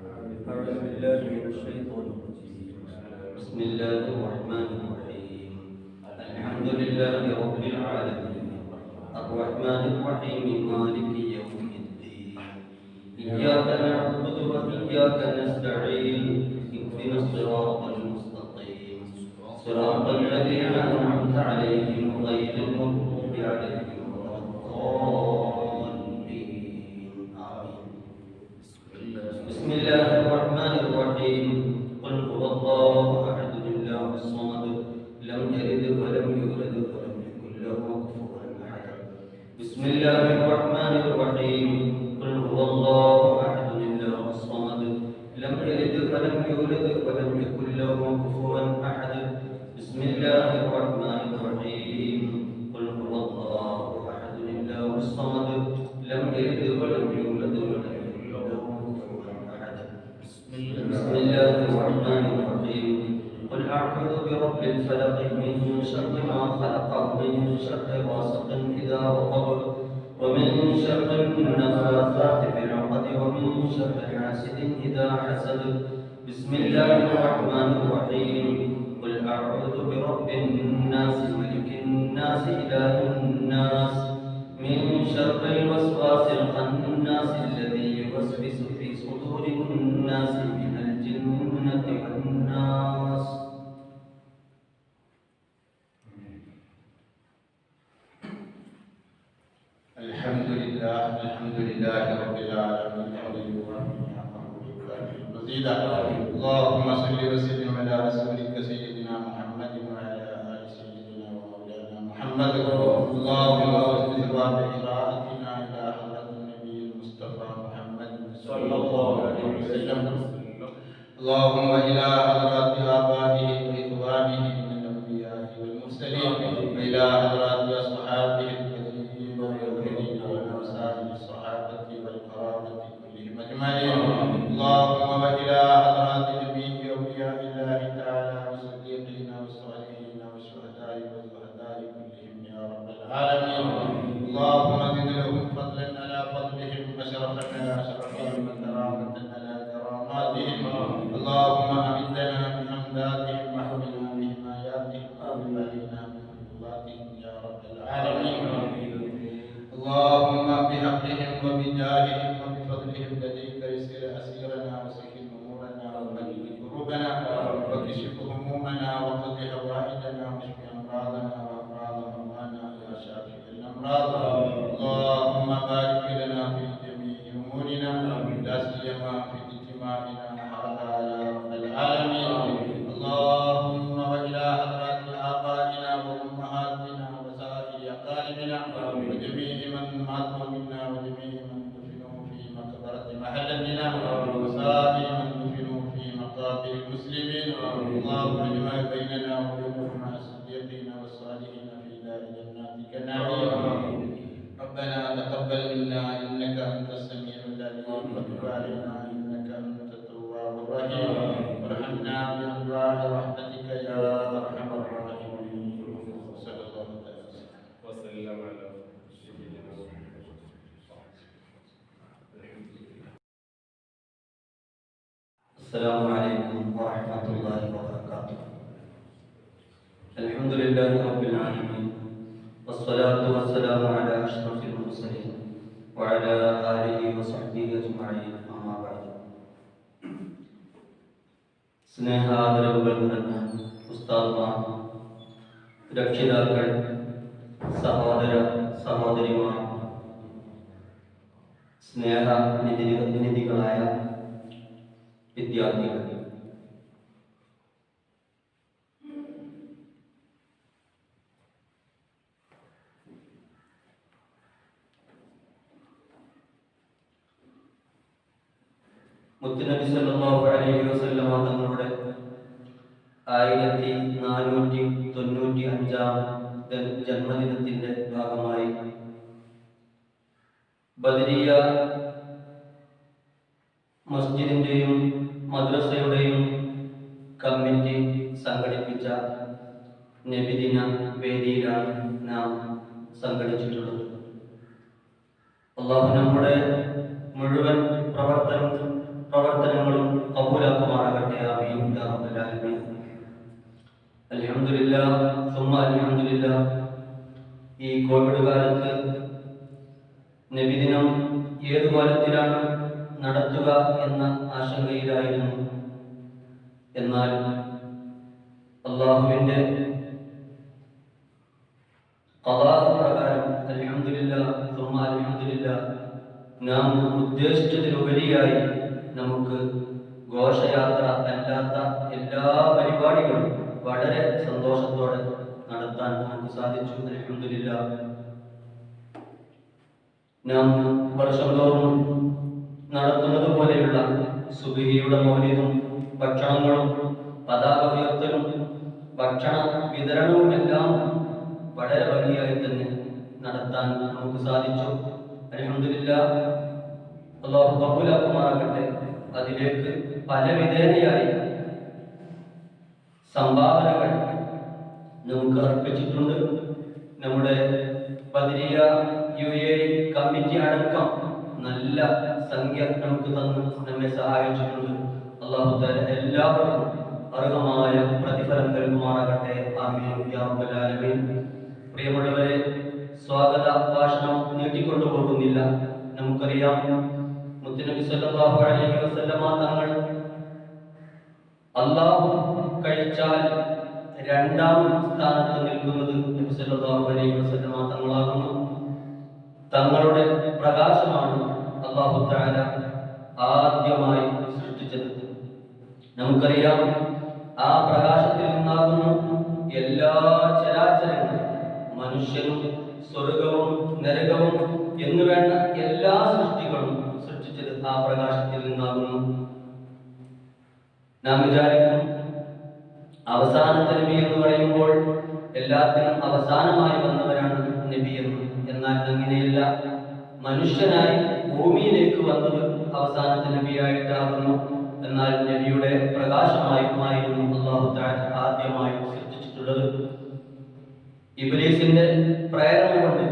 أعوذ بالله من الشيطان الرجيم. بسم الله الرحمن الرحيم. الحمد لله رب العالمين الرحمن الرحيم مالك يوم الدين. إياك نعبد وإياك نستعين. اهدنا الصراط المستقيم صراط الذين أنعمت عليهم غير المغضوب عليهم ولا الضالين. آمين. بسم الله الرحمن الرحيم. قل هو الله أحد الله الصمد لم يلد ولم يولد ولم يكن له كفوا أحد. بسم الله الرحمن الرحيم. قل هو الله أحد الله الصمد لم يلد ولم يولد ولم يكن له كفوا أحد. بسم الله الرحمن الرحيم. قل هو الله أحد الله الصمد لم يلد ولم يولد ولم يكن له كفوا أحد. بسم الله الرحمن الرحيم. قل أعوذ برب الفلق من شر ما خلق ومن شر غاسق إذا وقب ومن شر النفاثات في العقد ومن شر حاسد إذا حسد. بسم الله الرحمن الرحيم. قل أعوذ برب الناس ملك الناس إله الناس من شر الوسواس الخناس الذي يوسوس في صدور الناس من الجنة والناس. الحمد لله رب العالمين مزيدا. اللهم صل وسلم على رسولك سيدنا محمد وعلى آل سيدنا ومولانا محمد. اللهم صل ثواب قراءتنا إلى حضرة النبي المصطفى محمد صلى الله عليه وسلم. اللهم إلى حضرات آبائه وإخوانه من الأنبياء والمرسلين وإلى حضرات أصحابه الكريمين والمؤمنين وسائر الصحابة والقرابة كلهم أجمعين. اللهم وإلى حضرات جميع أولياء الله تعالى والصديقين والصالحين والشهداء والزهداء كلهم يا رب العالمين. اللهم زد لهم فضلا على فضلهم وشرفا على شرفهم وكرامة على كراماتهم. اللهم أمدنا بأمدادهم واحمنا بحماياتهم وبلغنا من فضلاتهم يا رب العالمين. اللهم بحقهم وبجاههم وبفضلهم لديك يسر أسيرنا وسهل أمورنا وفرج كروبنا وكشف همومنا وقض حوائجنا واشف أمراضنا وأمراض مرضانا يا شافي الأمراض. اللهم بارك لنا في جميع أمورنا لا سيما في اجتماعنا هذا يا رب العالمين. اللهم وإلى حضرات آبائنا وأمهاتنا وسائر أقاربنا وجميع من ماتوا منا وجميع من دفنوا في مقبرة محلتنا وسائر من دفنوا في مقابر المسلمين. اللهم اجمع بيننا وبينهم مع الصديقين والصالحين في دار جناتك النعيم. ربنا تقبل منا إنك أنت السميع العليم وتب علينا إنك أنت التواب الرحيم وارحمنا بأنواع رحمتك يا أرحم الراحمين. صلى الله عليه وسلم على سيدنا محمد. السلام عليكم ورحمة الله وبركاته. الحمد لله رب العالمين والصلاة والسلام على أشرف المرسلين وعلى آله وصحبه أجمعين. أما بعد. സ്നേഹാദരവുകൾ നിറഞ്ഞ ഉസ്താദ്മാർ, രക്ഷിതാക്കൾ, സഹോദര സഹോദരിമാർ, സ്നേഹനിധികളായ വിദ്യാർത്ഥികൾ, മുത്തുനബി സല്ലല്ലാഹു അലൈഹി വസല്ലമ തങ്ങളുടെ 1495 ജന്മദിനത്തിന്റെ ഭാഗമായി ബദരിയ മസ്ജിദിന്റെയും മദ്രസയുടെയും കമ്മിറ്റി സംഘടിപ്പിച്ച നബിദിന വേദിയിലാണ് നാം സംഘടിച്ചിട്ടുള്ളത്. അല്ലാഹു നമ്മുടെ മുഴുവൻ പ്രവർത്തനം പ്രവർത്തനങ്ങളും കബൂലാക്കുമാറാകട്ടെ. ആമീൻ യാ റബ്ബൽ ആലമീൻ. അൽഹംദുലില്ലാഹ് സുമ്മ അൽഹംദുലില്ലാഹ്. ഈ കോവിഡ് കാലത്ത് നബിദിനം ഏതു കോലത്തിലാണ് നടത്തുക എന്ന ആശങ്കയിലായിരുന്നു. എന്നാൽ അല്ലാഹുവിൻ്റെ ഖദാ പ്രകാരം അൽഹംദുലില്ലാഹ് സുമ്മ അൽഹംദുലില്ലാഹ് നാം ഉദ്ദേശിച്ചതിലുപരിയായി നമുക്ക് ഘോഷയാത്ര അല്ലാത്ത എല്ലാ പരിപാടികളും വളരെ സന്തോഷത്തോടെ നടത്താൻ നമുക്ക് സാധിച്ചു. അൽഹംദുലില്ലാഹ്. നാം വർഷം തോറും നടത്തുന്നത് പോലെയുള്ള സുബ്ഹിയുടെ മൗലിദും ഭക്ഷണങ്ങളും പതാക ഉയർത്തലും ഭക്ഷണ വിതരണവുമെല്ലാം വളരെ ഭംഗിയായി തന്നെ നടത്താൻ നമുക്ക് സാധിച്ചു. അൽഹംദുലില്ലാഹ്. അല്ലാഹു കബൂലാക്കുമാറാകട്ടെ. അതിലേക്ക് പല വിധേനയായി സംഭാവനകൾ നമുക്ക് അർപ്പിച്ചിട്ടുണ്ട്. നമ്മുടെ ബദരിയ UAE കമ്മിറ്റി അടക്കം നല്ല സംഖ്യ നമുക്ക് തന്ന് നമ്മെ സഹായിച്ചിട്ടുണ്ട്. അല്ലാഹു തആല എല്ലാവർക്കും അർഹമായ പ്രതിഫലം നൽകുമാറാകട്ടെ. ആമീൻ യാ റബ്ബൽ ആലമീൻ. പ്രിയമുള്ളവരെ, സ്വാഗത ഭാഷണം നീട്ടിക്കൊണ്ടുപോകുന്നില്ല. നമുക്കറിയാം, മുത്തുനബി സല്ലല്ലാഹു അലൈഹി വസല്ലമ തങ്ങൾ അല്ലാഹു കഴിച്ചാൽ രണ്ടാം സ്ഥാനത്ത് നിൽക്കുന്നത് നബി സല്ലല്ലാഹു അലൈഹി വസല്ലമ തങ്ങളാകുന്നു. തങ്ങളുടെ പ്രകാശമാണ് അല്ലാഹു തആല ആദ്യമായി സൃഷ്ടിച്ചത്. നമുക്കറിയാം, ആ പ്രകാശത്തിൽ നിന്നാകുന്നു എല്ലാ ചരാചരങ്ങളും, മനുഷ്യനും സ്വർഗവും നരകവും എന്നു വേണ്ട എല്ലാ സൃഷ്ടികളും സൃഷ്ടിച്ചത് ആ പ്രകാശത്തിൽ നിന്നാകുന്നു. നാം വിചാരിക്കും അവസാനത്തെ നബി എന്ന് പറയുമ്പോൾ എല്ലാത്തിനും അവസാനമായി വന്നവരാണ് നബി എന്ന്. എന്നാൽ അങ്ങനെയല്ല. മനുഷ്യനായി ഭൂമിയിലേക്ക് വന്നത് അവസാനത്തെ നബിയായിട്ടാകുന്നു. എന്നാൽ നബിയുടെ പ്രകാശമായിരുന്നു അല്ലാഹു തആല ആദ്യമായി സൃഷ്ടിച്ചിട്ടുള്ളത്. ഇബ്ലീസിന്റെ പ്രേരണ കൊണ്ട്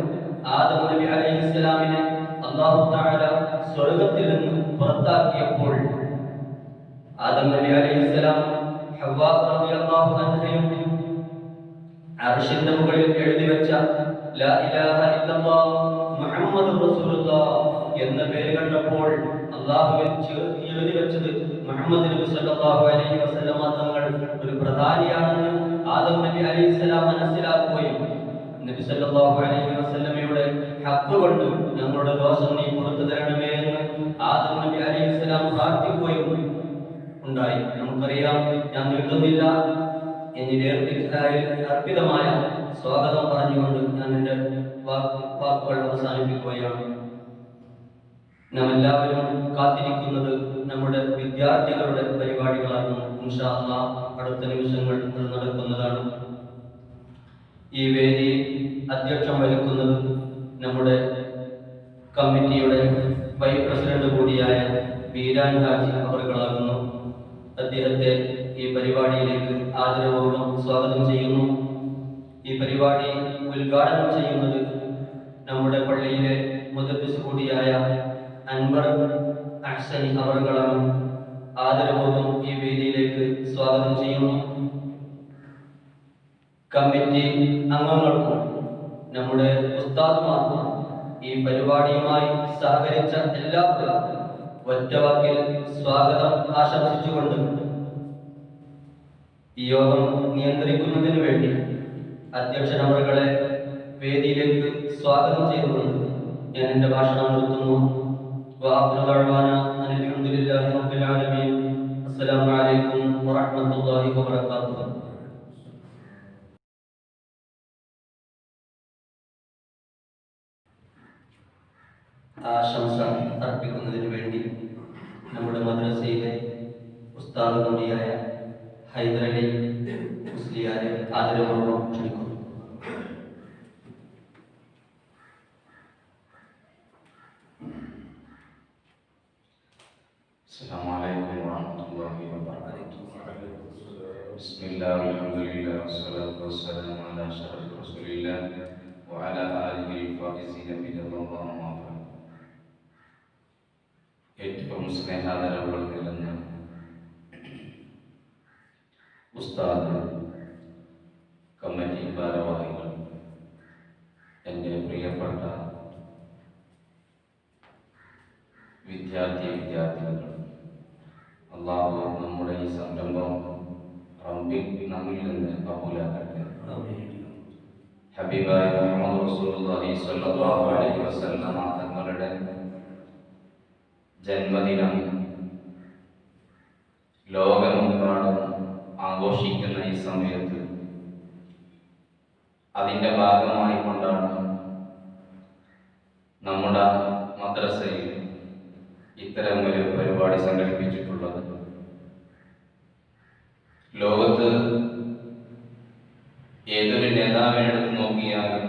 ആദം നബി അലൈഹിസ്സലാമിനെ അല്ലാഹു തആല സ്വർഗ്ഗത്തിൽ നിന്ന് പുറത്താക്കിയപ്പോൾ ആദം നബി അലൈഹിസ്സലാം ഹവ്വാ റളിയല്ലാഹു അൻഹയും അർശിന്റെ മുകളിൽ എഴുതി വെച്ച ലാ ഇലാഹ ഇല്ലല്ലാഹ് മുഹമ്മദുർ റസൂലുള്ളാഹ് എന്ന പേര് കണ്ടപ്പോൾ അല്ലാഹുവിൽ ചേർത്ത് എഴുതി വെച്ചത് മുഹമ്മദ് നബി സല്ലല്ലാഹു അലൈഹി വസല്ലമ തങ്ങൾ ഒരു പ്രധാനിയാണെന്ന് ആദം നബി അലൈഹിസ്സലാം മനസ്സിലാക്കുകയും നബി സല്ലല്ലാഹു അലൈഹി വസല്ലമയുടെ ഹഖ് കൊണ്ട് ഞങ്ങളുടെ ദോഷം നീ പുറത്തു തരണമേ എന്ന് ആദം നബി അലൈഹിസ്സലാം പ്രാർത്ഥിക്കുകയും ഉണ്ടായി. നമുക്കറിയാം, ഞാൻ നീട്ടുന്നില്ല. എന്നിൽ അർപ്പിതമായ സ്വാഗതം പറഞ്ഞുകൊണ്ട് ഞാൻ എൻ്റെ വാക്കുകൾ അവസാനിപ്പിക്കുകയാണ്. നാം എല്ലാവരും കാത്തിരിക്കുന്നത് നമ്മുടെ വിദ്യാർത്ഥികളുടെ പരിപാടികളാകുന്നു. ഇൻഷാ അല്ലാഹ് അടുത്ത നിമിഷങ്ങൾ അത് നടക്കുന്നതാണ്. ഈ വേദി അധ്യക്ഷം വഹിക്കുന്നത് നമ്മുടെ കമ്മിറ്റിയുടെ വൈസ് പ്രസിഡന്റ് കൂടിയായ ബീരാൻ ഹാജി അവറുകളാകുന്നു. അദ്ദേഹത്തെ ഈ പരിപാടിയിലേക്ക് ആദരപൂർവ്വം സ്വാഗതം ചെയ്യുന്നു. ഈ പരിപാടി ഉദ്ഘാടനം ചെയ്യുന്നത് നമ്മുടെ പള്ളിയിലെ മുദബ്ബിസ് കൂടിയായ അൻവർ അഹ്സനി അവറുകളാണ്. ആദരപൂർവ്വം ഈ വേദിയിലേക്ക് സ്വാഗതം ചെയ്യുന്നു. കമ്മിറ്റി അംഗങ്ങൾക്കും നമ്മുടെ ഉസ്താദുമാർക്കും ഈ പരിപാടിയുമായി സഹകരിച്ച എല്ലാവർക്കും ഒറ്റവാക്കിൽ സ്വാഗതം ആശംസിച്ചുകൊണ്ട് ഈ യോഗം നിയന്ത്രിക്കുന്നതിന് വേണ്ടി അധ്യക്ഷൻ അവറുകളെ വേദിയിലേക്ക് സ്വാഗതം ചെയ്തുകൊണ്ട് ഞാൻ എൻ്റെ ഭാഷണം നിർത്തുന്നു. അൽഹംദുലില്ലാഹി റബ്ബിൽ ആലമീൻ. അസ്സലാമു അലൈക്കും വറഹ്മത്തുള്ളാഹി വബറകാതുഹു. ആശംസ അർപ്പിക്കുന്നതിന് വേണ്ടി നമ്മുടെ മദ്രസയിലെ ഉസ്താദ് കൂടിയായ ഹൈദരലി മുസ്ലിയാരെ ആദരപൂർവ്വം ക്ഷണിക്കുന്നു. السلام عليكم ورحمة الله وبركاته. بسم الله والحمد لله والصلاة والسلام على أشرف رسول الله وعلى آله الفائزين برضا الله. ഏറ്റവും സ്നേഹാദരവുകൾ നിറഞ്ഞ ഉസ്താദ്, കമ്മിറ്റി ഭാരവാഹികൾ, എൻ്റെ പ്രിയപ്പെട്ട വിദ്യാർത്ഥിനികൾ, അള്ളാഹു നമ്മുടെ ഈ സംരംഭം റബ്ബിൽ നമ്മിൽ നിന്ന് കബൂലാക്കട്ടെ. ഹബീബായ മുഹമ്മദ് റസൂലുള്ളാഹി സ്വല്ലല്ലാഹു അലൈഹി വസല്ലമ തങ്ങളുടെ ജന്മദിനം ലോകമെമ്പാടും ആഘോഷിക്കുന്ന ഈ സമയത്ത് അതിൻ്റെ ഭാഗമായി കൊണ്ടാണ് നമ്മുടെ മദ്രസയിൽ ഇത്തരം ഒരു പരിപാടി സംഘടിപ്പിച്ചിട്ടുള്ളത്. ലോകത്ത് ഏതൊരു നേതാവിനെ എടുത്ത് നോക്കിയാലും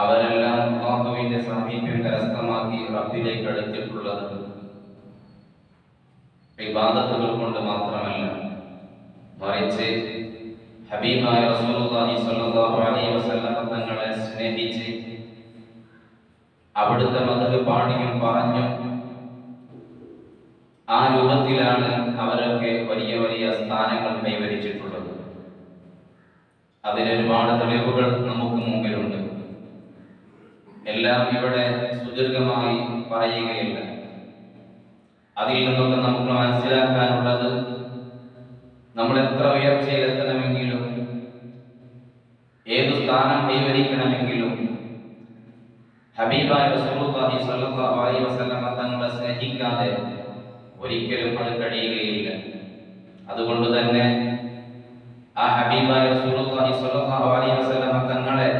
അവരെല്ലാം അല്ലാഹുവിന്റെ സാമീപ്യം കരസ്ഥമാക്കി റബ്ബിലേക്ക് അടുത്തിട്ടുള്ളത് ഇബാദത്തുകൾ കൊണ്ട് മാത്രമല്ല, മറിച്ച് ഹബീബായ റസൂലുള്ളാഹി സ്വല്ലല്ലാഹു അലൈഹി വസല്ലം തങ്ങളെ സ്നേഹിച്ച് അവിടുത്തെ മദ്ഹ് പാടിയും പറഞ്ഞും ആ രൂപത്തിലാണ് അവരൊക്കെ വലിയ വലിയ സ്ഥാനങ്ങൾ കൈവരിച്ചിട്ടുള്ളത്. അതിനൊരുപാട് തെളിവുകൾ നമുക്ക് മുമ്പിലുണ്ട്. എല്ലാം ഇവിടെ സുദീർഘമായി പറയുകയില്ല. അതിൽ നിന്നൊക്കെ നമുക്ക് മനസ്സിലാക്കാനുള്ളത്, നമ്മൾ എത്ര ഉയർച്ചയിലെത്തണമെങ്കിലും ഏതു സ്ഥാനം കൈവരിക്കണമെങ്കിലും ഹബീബായ റസൂലുള്ളാഹി സ്വല്ലല്ലാഹു അലൈഹി വസല്ലം തങ്ങളെ സ്നേഹിക്കാതെ ഒരിക്കലും അത് കഴിയുകയില്ല. അതുകൊണ്ട് തന്നെ ആ ഹബീബായ റസൂലുള്ളാഹി സ്വല്ലല്ലാഹു അലൈഹി വസല്ലം തങ്ങളെ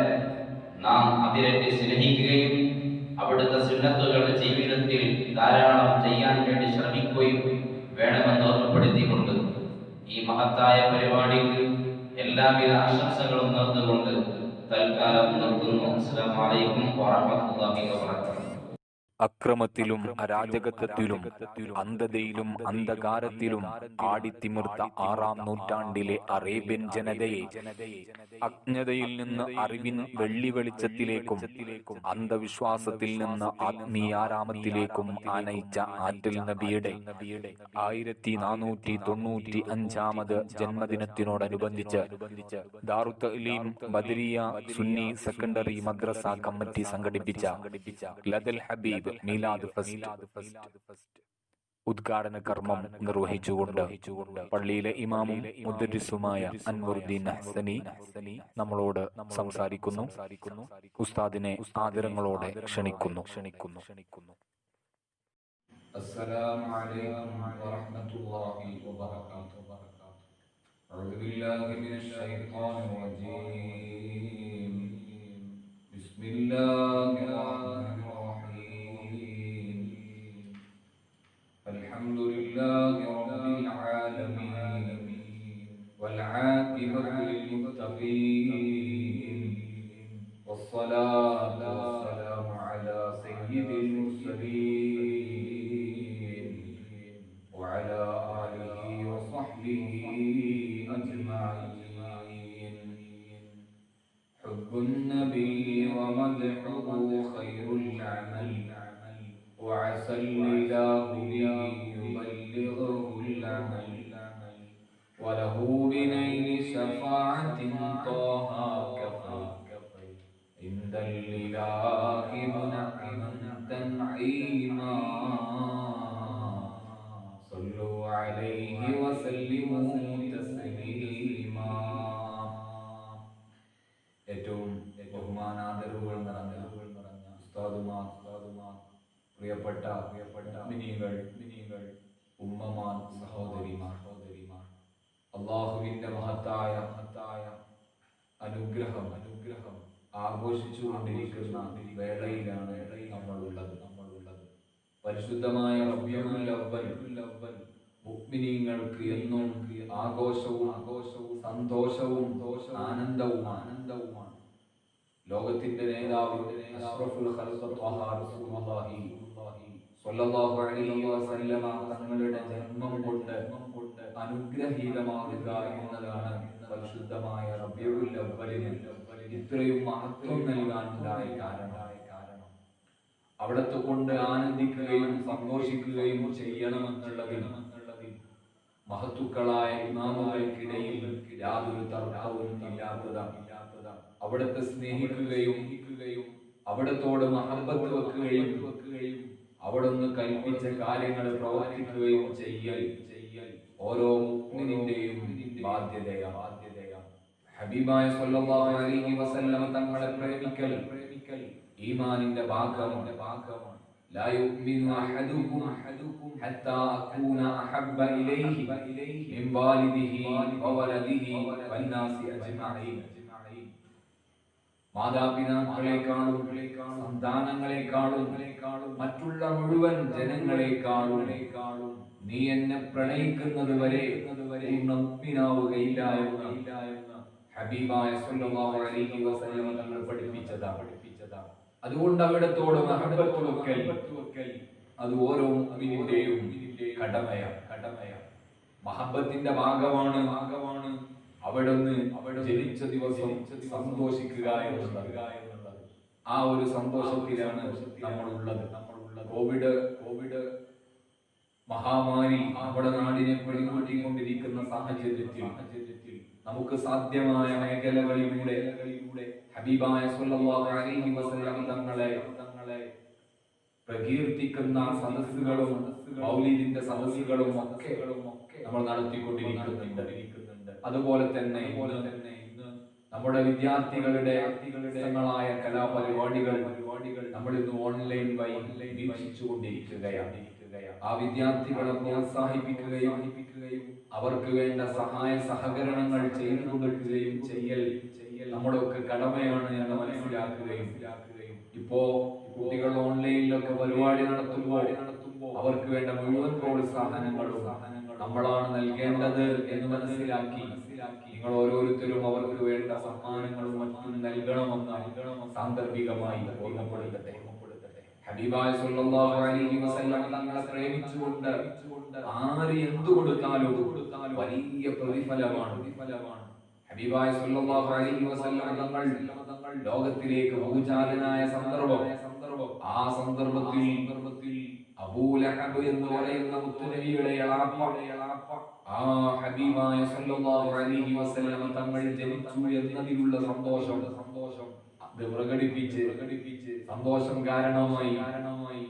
നാം അതിരറ്റി സ്നേഹിക്കുകയും അവിടുത്തെ സുന്നത്തുകൾ ജീവിതത്തിൽ ധാരാളം ചെയ്യാൻ വേണ്ടി ശ്രമിക്കുകയും വേണമെന്ന് ഓർമ്മപ്പെടുത്തിക്കൊണ്ട് ഈ മഹത്തായ പരിപാടിക്ക് എല്ലാവിധ ആശംസകളും നേർന്നുകൊണ്ട് തൽക്കാലം നിർത്തുന്നു. അസ്സലാമു അലൈക്കും വറഹ്മത്തുള്ളാഹി വബറകാതുഹു. അക്രമത്തിലും അരാജകത്വത്തിലും അന്ധതയിലും അന്ധകാരത്തിലും ആടിത്തിമിർത്ത 6-ാം നൂറ്റാണ്ടിലെ അറേബ്യൻ ജനതയെ അജ്ഞതയിൽ നിന്ന് അറിവിൻ വെള്ളി വെളിച്ചത്തിലേക്കും അന്ധവിശ്വാസത്തിൽ നിന്ന് ആത്മീയാരാമത്തിലേക്കും ആനയിച്ച ആറ്റൽ നബിയുടെ 1495-ാമത് ജന്മദിനത്തിനോടനുബന്ധിച്ച് ദാറുൽ തഅലീം ബദരിയ സുന്നി സെക്കൻഡറി മദ്രസ കമ്മിറ്റി സംഘടിപ്പിച്ച ലദൽ ഹബീബ് മീലാദ് ഫെസ്റ്റ് ഉദ്ഘാടന കർമ്മം നിർവഹിച്ചുകൊണ്ട് പള്ളിയിലെ ഇമാമും മുദരിസുമായ അൻവറുദ്ദീൻ ഹസനി നമ്മളോട് സംസാരിക്കുന്നു. ഉസ്താദിനെ ആദരങ്ങളോടെ ക്ഷണിക്കുന്നു. السلام عليكم ورحمة الله وبركاته. أعوذ بالله من الشيطان الرجيم. بسم الله الرحمن الرحيم. الحمد لله رب العالمين والعاقبة للمتقين والصلاة والسلام على سيد المرسلين وعلى آله وصحبه أجمعين. حب النبي ومدحه خير العمل وعسى الإله به يبلغه العمل وله بنيل شفاعة طه كفى عند الإله منعما تنعيما. صلوا عليه وسلموا تسليما. ഏറ്റവും ബഹുമാനാദരവുകൾ നിറഞ്ഞ ഉസ്താദുമാർ, പ്രിയപ്പെട്ട മിനികൾ, ഉമ്മമാർ, സഹോദരിമാർ, അല്ലാഹുവിന്റെ മഹത്തായ അനുഗ്രഹം ആഘോഷിച്ചുകൊണ്ടിരിക്കുന്ന വേളയിലാണ് നമ്മളുള്ളത്. പരിശുദ്ധമായ റബീഉൽ അവ്വൽ മുഅ്മിനീങ്ങൾക്ക് എന്നും ആഘോഷവും സന്തോഷവും ആനന്ദവുമാണ്. ലോകത്തിന്റെ നേതാവ് അഷ്റഫുൽ ഖൽഖ് ത്വഹ റസൂലുള്ളാഹി സ്വല്ലല്ലാഹു അലൈഹി വസല്ലമ തങ്ങളുടെ ജന്മം കൊണ്ട് അനുഗ്രഹീതമാകുക എന്നതാണ് പരിശുദ്ധമായ റബീഉൽ അവ്വലിന് ഇത്രയും മഹത്വം നൽകാനുണ്ടായ കാരണം. അവിടത്തെ കൊണ്ട് ആനന്ദിക്കുകയും സന്തോഷിക്കുകയും ചെയ്യണമെന്നുള്ളതിൽ മഹത്തുക്കളായ ഇമാമുകൾക്കിടയിൽ യാതൊരു തർക്കവും ഇല്ലാത്തതാണ്. അവിടത്തെ സ്നേഹിക്കുകയും അവിടത്തോട് മഹബത്ത് വെക്കുകയും അവിടുന്ന് കൽപ്പിച്ച കാര്യങ്ങൾ പ്രവർത്തിക്കുകയും ചെയ്യൽ ഓരോ മുഅ്മിനിന്റെയും ബാധ്യതയാണ്. ഹബീബായ സ്വല്ലല്ലാഹു അലൈഹി വസല്ലം തങ്ങളെ പ്രേമിക്കൽ ഈമാനിന്റെ ഭാഗമാണ്. لا يؤمن أحدكم حتى أكون أحب إليه من والده وولده والناس أجمعين. മാതാപിതാക്കളെക്കാളും സന്താനങ്ങളെക്കാളും മറ്റുള്ള മുഴുവൻ ജനങ്ങളെക്കാളും നീ എന്നെ പ്രണയിക്കുന്നത് വരെ മുഅ്മിനാവുകയില്ല എന്ന് ഹബീബായ സ്വല്ലല്ലാഹു അലൈഹി വസല്ലം തങ്ങൾ പഠിപ്പിച്ചതാണ്. അതുകൊണ്ട് അവിടത്തോട് മഹബത്ത് വെക്കൽ അത് ഓരോ മുഅ്മിനിന്റെയും കടമയാണ്. മഹബത്തിന്റെ ഭാഗമാണ് അവിടുന്ന് ജനിച്ച ദിവസം സന്തോഷിക്കുക എന്നുള്ളത്. ആ ഒരു സന്തോഷത്തിലാണ് നമ്മളുള്ളത്. കോവിഡ് മഹാമാരി നമ്മുടെ നാടിനെ പിടികൂട്ടിക്കൊണ്ടിരിക്കുന്ന സാഹചര്യത്തിൽ നമുക്ക് സാധ്യമായ മേഖലകളിലൂടെ ഹബീബായ സ്വല്ലല്ലാഹു അലൈഹി വസല്ലം തങ്ങളെ പ്രകീർത്തിക്കുന്ന സദസ്സുകളും മൗലിദിന്റെ സദസ്സുകളും ഒക്കെ നമ്മൾ നടത്തിക്കൊണ്ടിരിക്കുന്നുണ്ട്. അതുപോലെ തന്നെ ഇന്ന് നമ്മുടെ വിദ്യാർത്ഥികളുടെ കലാപരിപാടികൾ നമ്മൾ ഇന്ന് ഓൺലൈൻ വഴി വീക്ഷിച്ചുകൊണ്ടിരിക്കുകയാണ്. ആ വിദ്യാർത്ഥികളെ പ്രോത്സാഹിപ്പിക്കുകയും അവർക്ക് വേണ്ട സഹായ സഹകരണങ്ങൾ ചെയ്തു കൊടുക്കുകയും ചെയ്യൽ നമ്മുടെയൊക്കെ കടമയാണ് എന്ന് മനസ്സിലാക്കുകയും ഇപ്പോ കുട്ടികൾ ഓൺലൈനിലൊക്കെ പരിപാടി നടത്തുമ്പോൾ അവർക്ക് വേണ്ട മുഴുവൻ പ്രോത്സാഹനങ്ങളും നമ്മളാണ് നൽകേണ്ടത് എന്ന് മനസ്സിലാക്കി നിങ്ങൾ ഓരോരുത്തരും അവർക്ക് വേണ്ട സമ്മാനങ്ങളും മറ്റും നൽകണമെന്ന് സാന്ദർഭികമായി ഓർമ്മപ്പെടുത്തട്ടെ. ഹബീബായ സ്വല്ലല്ലാഹു അലൈഹി വസല്ലം തങ്ങളെ പ്രേമിച്ചുകൊണ്ട് ആര് എന്തു കൊടുത്താലും വലിയ പ്രതിഫലമാണ്. ഹബീബായ സ്വല്ലല്ലാഹു അലൈഹി വസല്ലം തങ്ങൾ ലോകത്തിലേക്ക് ഭൂചാലനായ സന്ദർഭം, ആ സന്ദർഭത്തിൽ അബൂ ലഹബ് എന്ന് പറയുന്ന മുത്തുനബിയുടെ എളാപ്പ ആ ഹബീബായ സ്വല്ലല്ലാഹു അലൈഹി വസല്ലം തങ്ങൾ ജനിച്ചു എന്നതിലുള്ള സന്തോഷം അത് പ്രകടിപ്പിച്ച് സന്തോഷം കാരണമായി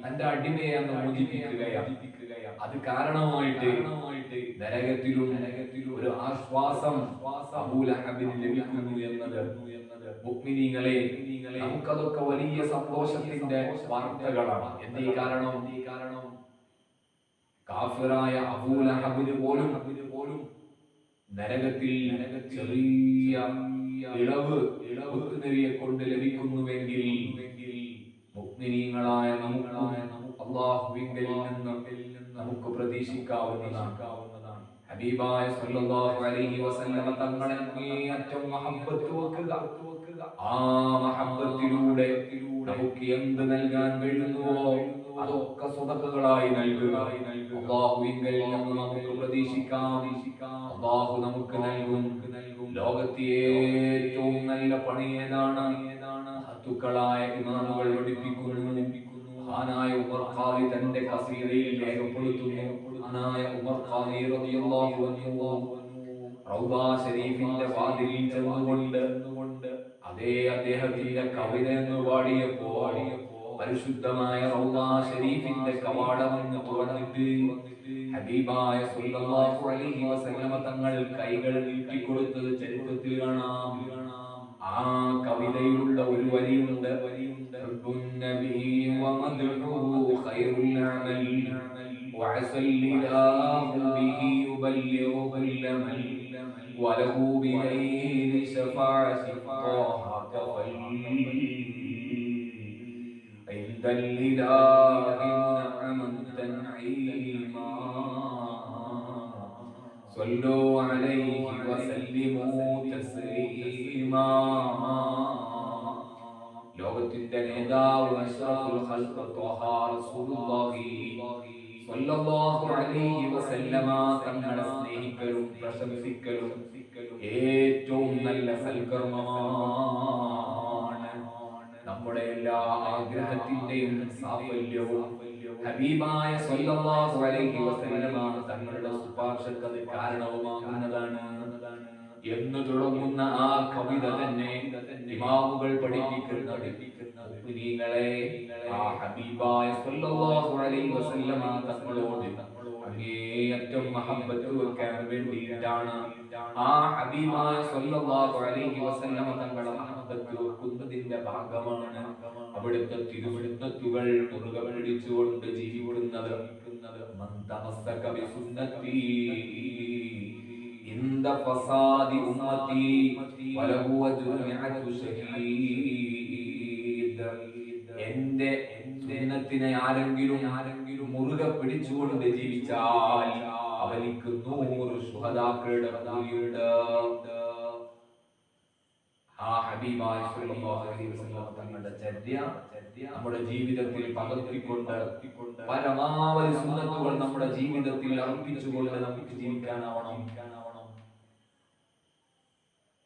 തന്റെ അടിമയെ അന്ന് മോചിപ്പിക്കുകയാണ്. അത് കാരണമായിട്ട് നരകത്തിലും ഒരു ആശ്വാസം അബൂ ലഹബിന് ലഭിക്കുന്നു എന്നത് മുഅ്മിനീങ്ങളെ നമുക്കതൊക്കെ വലിയ സന്തോഷത്തിന്റെ വാർത്തകളാണ്. എന്തീ കാരണം കാഫിറായ അബൂ ലഹബിന് പോലും നരകത്തിൽ ചെറിയ ഇളവ് മുത്തുനബിയെ കൊണ്ട് ലഭിക്കുന്നുവെങ്കിൽ മുഅ്മിനീങ്ങളായ അല്ലാഹുവിങ്കൽ നിന്ന് നമുക്ക് പ്രതീക്ഷിക്കാവുന്നതാണ്. ഹബീബായ സ്വല്ലല്ലാഹു അലൈഹി വസല്ലം തങ്ങളെ അങ്ങേയറ്റം മഹബ്ബത്ത് വെക്കുക. ആ മഹബ്ബത്തിലൂടെ നമുക്ക് എന്ത് നൽകാൻ കഴിയുന്നുവോ അതൊക്കെ സ്വതക്കകളായി നൽകുക. അല്ലാഹുവിങ്കൽ നിന്ന് നമുക്ക് പ്രതീക്ഷിക്കാം, അല്ലാഹു നമുക്ക് നൽകും. ലോകത്തെ ഏറ്റവും നല്ല പണി ഏതാണ്? മഹത്തുക്കളായ ഇമാമുകൾ പഠിപ്പിക്കുന്നു. മഹാനായ ഉമർ ഖാദി തന്റെ ഖസീദയിൽ രേഖപ്പെടുത്തുന്നു. മഹാനായ ഉമർ ഖാദി റളിയല്ലാഹു അൻഹു റൗദാ ശരീഫിന്റെ വാതിലിൽ ചെന്നുകൊണ്ട് അതേ അദ്ദേഹത്തിന്റെ കവിത എന്ന് പാടിയപ്പോൾ പരിശുദ്ധമായ റൗദാ ശരീഫിന്റെ കവാടം എന്ന് തുറന്നിട്ട് ഹബീബായ സ്വല്ലല്ലാഹു അലൈഹി വസല്ലം തങ്ങൾ കൈകൾ നീട്ടിക്കൊടുത്തത് ചരിത്രത്തിൽ കാണാം. ആ കവിതയിലുള്ള ഒരു വരിയുണ്ട്, صلوا عليه وسلموا تسليما. ലോകത്തിന്റെ നേതാവ് അഷ്റഫുൽ ഖൽഖ് ത്വഹ റസൂലുള്ളാഹി സ്വല്ലല്ലാഹു അലൈഹി വസല്ലമ തങ്ങളെ സ്നേഹിക്കലും പ്രശംസിക്കലും ഏറ്റവും നല്ല സൽക്കർമ്മമാണ്. നമ്മുടെ എല്ലാ ആഗ്രഹത്തിന്റെയും സാഫല്യവും ഹബീബായ സ്വല്ലല്ലാഹു അലൈഹി വസല്ലമ തങ്ങളുടെ ശുപാർശക്ക് അത് കാരണവുമാകുന്നതാണ് എന്ന് തുടങ്ങുന്ന ആ കവിത തന്നെ ഇമാമുകൾ പഠിപ്പിക്കുന്നത് മുഅ്മിനീങ്ങളെ ആ ഹബീബായ സ്വല്ലല്ലാഹു അലൈഹി വസല്ലമ തങ്ങളോട് അങ്ങേയറ്റം മഹബ്ബത്ത് വെക്കാൻ വേണ്ടിയിട്ടാണ്. ആ ഹബീബായ സ്വല്ലല്ലാഹു അലൈഹി വസല്ലമ തങ്ങളുടെ മഹബ്ബത്ത് വെക്കുന്നതിന്റെ ഭാഗമാണ് അവിടുത്തെ തിരുവഴുത്തുകൾ മുറുകെ പിടിച്ചുകൊണ്ട് ജീവിക്കുന്നത്. മൻ തമസ്സക ബിസുന്നതി ഇന്ദ ഫസാദി ഉമ്മതി വലഹു അജ്റുഅതു ഷഹീദ്. എന്റെ സുന്നത്തിനെ ആരെങ്കിലും മുറുകെ പിടിച്ചുകൊണ്ട് ജീവിച്ചാൽ അവനിക്ക് 100 ശുഹദാക്കളുടെ കൂലിയുണ്ട്. ആ ഹബീബായ സ്വല്ലല്ലാഹു അലൈഹി വസല്ലം തങ്ങളുടെ ചര്യ നമ്മുടെ ജീവിതത്തിൽ പകർത്തിക്കൊണ്ട് പരമാവധി സുന്നത്തുകൾ നമ്മുടെ ജീവിതത്തിൽ അർപ്പിച്ചുകൊണ്ട് നമുക്ക് ജീവിക്കാനാവണം.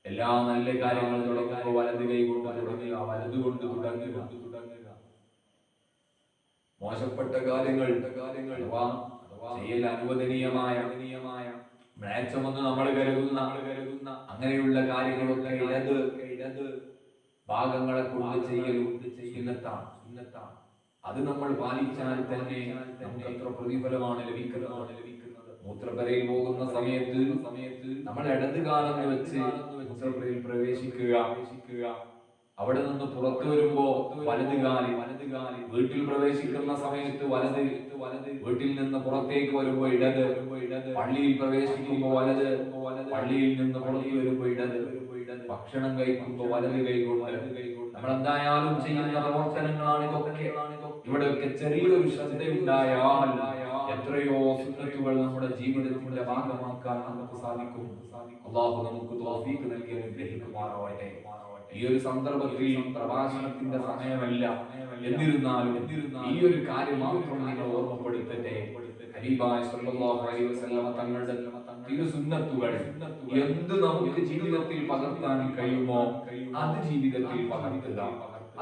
എല്ലാ നല്ല കാര്യങ്ങളും തുടങ്ങുമ്പോൾ വലത് കൈ കൊണ്ട് തുടങ്ങുക, വലതുകൊണ്ട് തുടങ്ങുക. മോശപ്പെട്ട കാര്യങ്ങൾ ചെയ്യൽ അനുവദനീയമായ മ്ലേച്ഛമെന്ന് നമ്മൾ കരുതുന്ന അങ്ങനെയുള്ള കാര്യങ്ങളൊക്കെ ഇടത് ഭാഗങ്ങളെ കൊണ്ട് ചെയ്യലും സുന്നത്താണ്. അത് നമ്മൾ പാലിച്ചാൽ തന്നെ നമുക്ക് എത്ര പ്രതിഫലമാണ് ലഭിക്കുന്നത്. മൂത്രപ്പുരയിൽ പോകുന്ന സമയത്ത് നമ്മൾ ഇടത് കാലം വെച്ച് മൂത്രപ്പുരയിൽ പ്രവേശിക്കുക. അവിടെ നിന്ന് പുറത്തു വരുമ്പോ വലത് കാലി, വീട്ടിൽ പ്രവേശിക്കുന്ന സമയത്ത് വലത്, വീട്ടിൽ നിന്ന് പുറത്തേക്ക് വരുമ്പോ ഇടത്, പള്ളിയിൽ പ്രവേശിക്കുമ്പോ വലത്, പള്ളിയിൽ നിന്ന് പുറത്തു വരുമ്പോ ഇടത്, ഭക്ഷണം കഴിക്കുമ്പോ വലത് കൈകൊണ്ട്. നമ്മൾ എന്തായാലും ചെയ്യുന്ന പ്രവർത്തനങ്ങളാണ് ഇതൊക്കെ. ഇവിടെയൊക്കെ ചെറിയൊരു ശ്രദ്ധയുണ്ടായാൽ എത്രയോ സുന്നത്തുകൾ നമ്മുടെ ജീവിതത്തിന്റെ ഭാഗമാക്കാൻ നമുക്ക് സാധിക്കും. അല്ലാഹു നമുക്ക് തൗഫീഖ് നൽകി അനുഗ്രഹിക്കുമാറാവട്ടെ. ഈ ഒരു സന്ദർഭത്തിൽ പ്രഭാഷണത്തിന്റെ സമയമല്ല, എന്നിരുന്നാലും ഈ ഒരു കാര്യം മാത്രം നിങ്ങൾ ഓർമ്മപ്പെടുത്തട്ടെ. ഹബീബായ സ്വല്ലല്ലാഹു അലൈഹി വസല്ലമ തങ്ങളുടെ തിരുസുന്നത്തുകൾ എന്ത് നമുക്ക് ജീവിതത്തിൽ പകർത്താൻ കഴിയുമോ അത് ജീവിതത്തിൽ പകർത്തുക.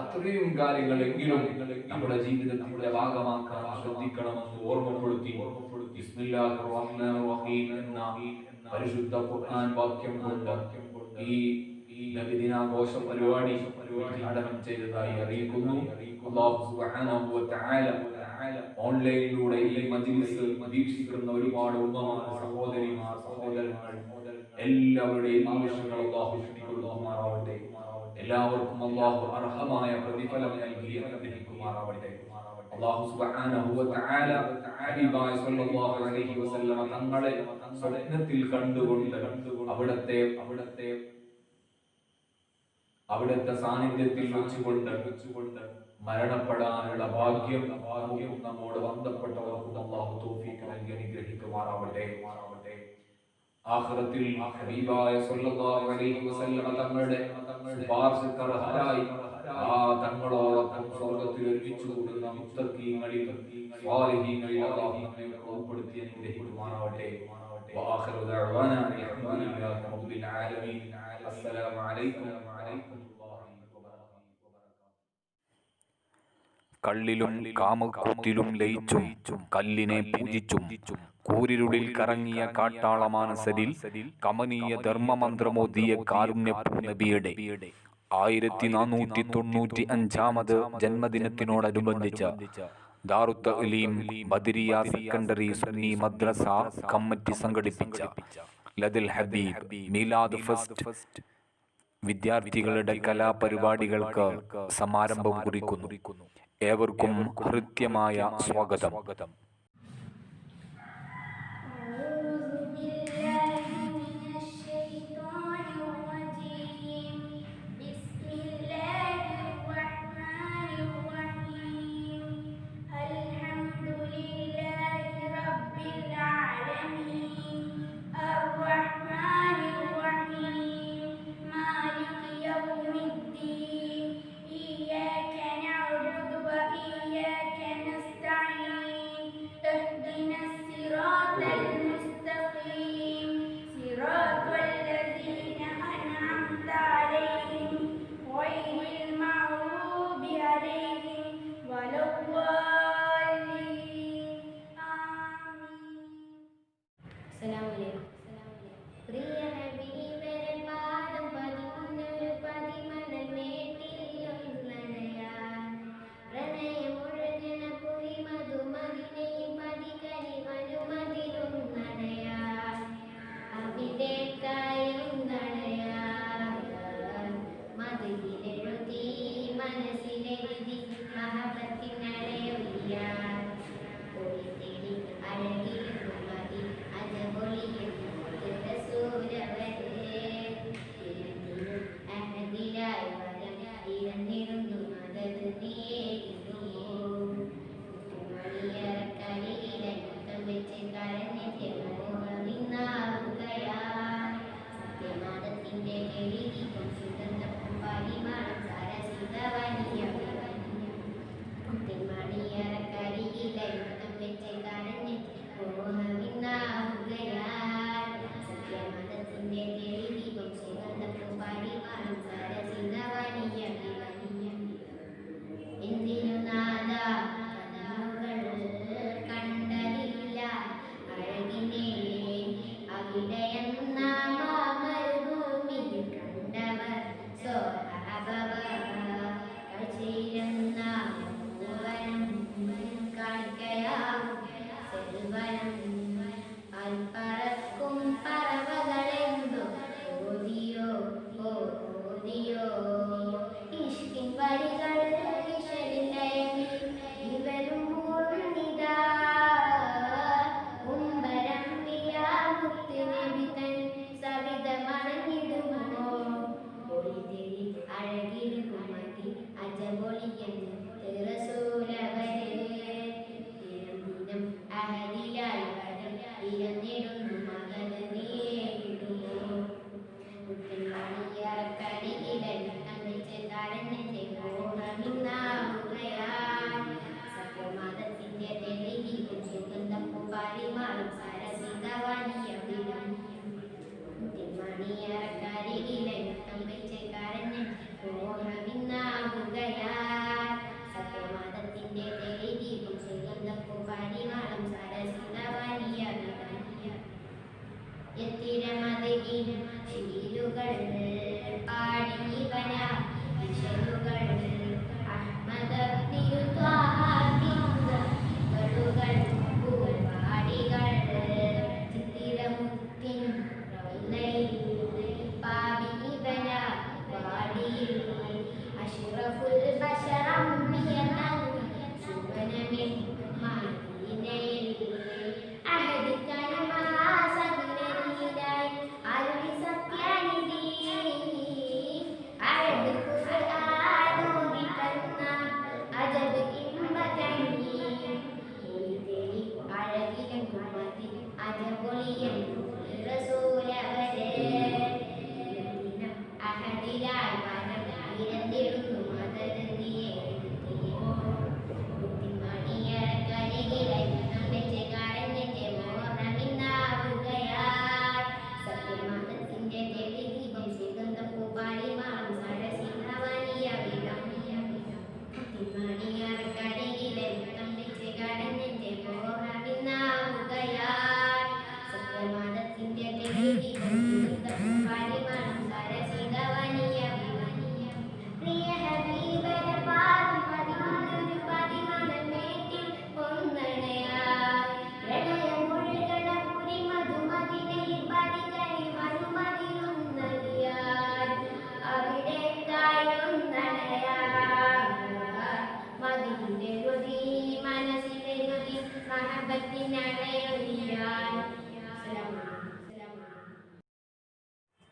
അത്രയും കാര്യങ്ങളെങ്കിലും നമ്മുടെ ജീവിതത്തിന്റെ ഭാഗമാക്കാൻ ശ്രദ്ധിക്കണമെന്ന് ഓർമ്മപ്പെടുത്തി ബിസ്മില്ലാഹിർ റഹ്മാനിർ റഹീം എന്ന പരിശുദ്ധ ഖുർആൻ വാക്യം കൊണ്ട് ഈ നബിദിനാഘോഷ പരിപാടി ഉദ്ഘാടനം ചെയ്തതായി അറിയിക്കുന്നു. അല്ലാഹു സുബ്ഹാനഹു വ തആല ഓൺലൈനിലൂടെ ഈ മജ്ലിസ് വീക്ഷിക്കുന്ന ഒരുപാട് ഉമ്മമാർ, സഹോദരിമാർ, സഹോദരങ്ങൾ എല്ലാവരുടെയും ആവശ്യങ്ങൾ അല്ലാഹു കൊടുക്കുമാറാവട്ടെ. എല്ലാവർക്കും അല്ലാഹു അർഹമായ പ്രതിഫലം നൽകി അനുഗ്രഹിക്കുമാറാവട്ടെ. അല്ലാഹു സുബ്ഹാനഹു വ തആല ഹബീബായ സ്വല്ലല്ലാഹു അലൈഹി വസല്ലമ തങ്ങളെ സ്വപ്നത്തിൽ കണ്ടുകൊണ്ട് അവിടുത്തെ സാന്നിധ്യത്തിൽ വെച്ചുകൊണ്ട് മരണപ്പെടാനുള്ള ഭാഗ്യം നമ്മോട് ബന്ധപ്പെട്ടവർക്കും അല്ലാഹു തൗഫീഖ് നൽകി അനുഗ്രഹിക്കുമാറാവട്ടെ. ആഖിറത്തിൽ ഹബീബായ സ്വല്ലല്ലാഹു അലൈഹി വസല്ലമ തങ്ങളുടെ ശുപാർശക്കർഹരായി ആ തങ്ങളോടൊപ്പം സ്വർഗ്ഗത്തിൽ ഒരുമിച്ച് കൂടുന്ന മുത്തഖീങ്ങളിൽ സ്വാലിഹീങ്ങളിൽ അല്ലാഹു നമ്മെ ഉൾപ്പെടുത്തി അനുഗ്രഹിക്കുമാറാവട്ടെ. وآخر دعوانا الحمد لله رب العالمين. السلام عليكم ورحمة الله وبركاته. കള്ളിലും കാമക്കൂത്തിലും ലയിച്ചും കല്ലിനെ പൂജിച്ചും കൂരിരുളിൽ കറങ്ങിയ കാട്ടാളമാനസരിൽ കമനീയ ധർമ്മമന്ത്രമോദിയ കാരുണ്യപ്പൂ നബിയുടെ 1495 ജന്മദിനത്തിനോടനുബന്ധിച്ച് ദാറുത്ത് ഇലീം ബദരിയ സെക്കൻഡറി സുന്നി മദ്രസ കമ്മിറ്റി സംഘടിപ്പിച്ച ലദൽ ഹബീബ് മീലാദ് ഫെസ്റ്റ് വിദ്യാർത്ഥികളുടെ കലാപരിപാടികൾക്ക് സമാരംഭം കുറിക്കുന്നു. ഏവർക്കും ഹൃദ്യമായ സ്വാഗതം. إياك نعبد وإياك نستعين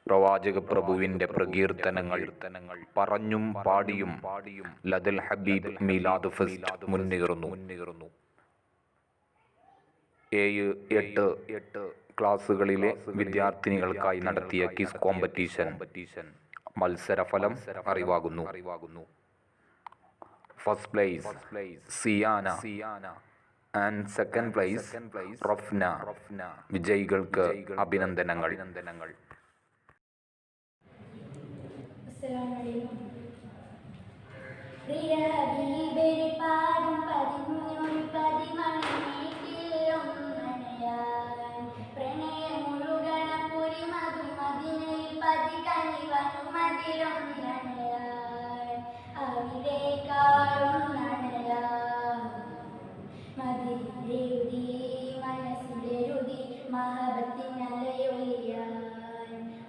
പ്രവാചക പ്രഭുവിന്റെ പ്രകീർത്തനങ്ങൾ പറഞ്ഞും പാടിയും ലദൽ ഹബീബ് മീലാദ് ഫെസ്റ്റ് മുന്നേറുന്നു. 7-8 ക്ലാസുകളിലെ വിദ്യാർത്ഥിനികൾക്കായി നടത്തിയ ക്വിസ് കോമ്പറ്റീഷൻ മത്സരഫലം അറിവാകുന്നു. First place Siyana and second place Rafna. വിജയികൾക്ക് അഭിനന്ദനങ്ങൾ. പ്രിയ ഹബീബിനെ പാടും പതിഞ്ഞൊരു പതിമണിയാൻ പ്രണയമുഴുകണ പുരി മധുമതിനയിൽ പതികനിവനുമതിലൊന്നണയാൻ അവിടെ കാണുന്നണയാൻ മതിലെഴുതി മനസ്സിലെഴുതി മഹബത്തിനലയൊലിയാൻ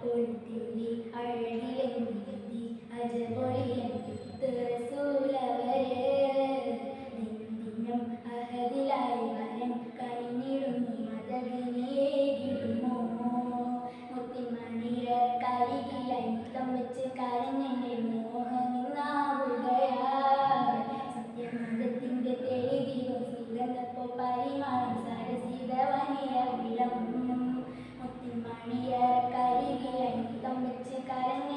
ഒരു തിരി അഴകിലെഴുതി അജപൊളിയൻ ദിനം അഹദിലായി വരം കഴിഞ്ഞിടുന്നു മതവിനിയേകിടുമോ മുത്തിമണിയ കരികിലായി മുത്തം വെച്ച് കരഞ്ഞെന്നെ മോഹനിന്നാവുകയായി സത്യമതത്തിന്റെ തെളിതിയും സുഗന്ധപ്പോ പരിമാണം സരസിതവനിയ വിളം മുത്തിമണിയ കരികിലായി മുത്തം വെച്ച് കരഞ്ഞ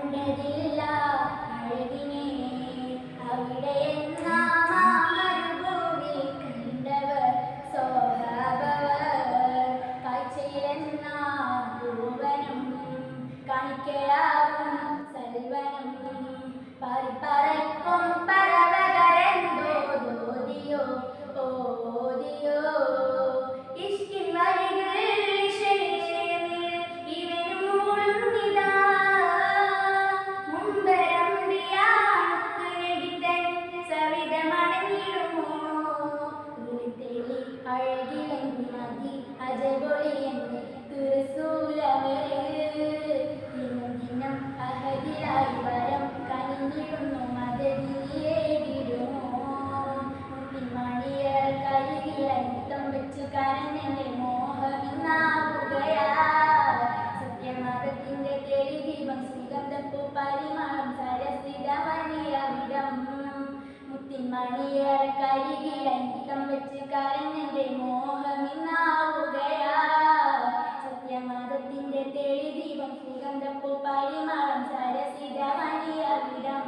കണ്ടതില്ല അഴകിനെ അവിടെ മരുഭൂവിൽ കണ്ടവർ സ്വഭാവവർ കാഴ്ചയിലെന്ന ഭൂവനം കാണിക്കലാവും സൽവനം പറക്കും പറവകരെന്തോ ദോദിയോ ഓദിയോ ഇഷ്കിൻ വഴികൾ ഇവനും മൂളുന്നിതാ മുമ്പരം ദിയാമുത്തുനെടുത്തൻ സവിതമടങ്ങിടുമോ ഉരുത്തേലി അഴകിലെന്ന് മതി അജപൊളിയെന്ന് തുറസൂലവര് ദിനം ദിനം അഹദിലായി വരം കനിഞ്ഞിടുന്നു മദതിയേകിടുമോ മുത്തിമണിയർ കരികിലത്തം വെച്ച് കരഞ്ഞെന്റെ മോഹമിന്നാവുകയാ സത്യമതത്തിന്റെ തെളിദീപം സുഗന്ധപ്പൂ പരിമളം സരസിതമണിയവിടം മുത്തിമണിയർ കരികിലത്തം വെച്ച് കരഞ്ഞെന്റെ മോഹമിന്നാവുകയാ സത്യമതത്തിന്റെ തെളിദീപം സുഗന്ധപ്പൂ പരിമളം സരസിതമണിയവിടം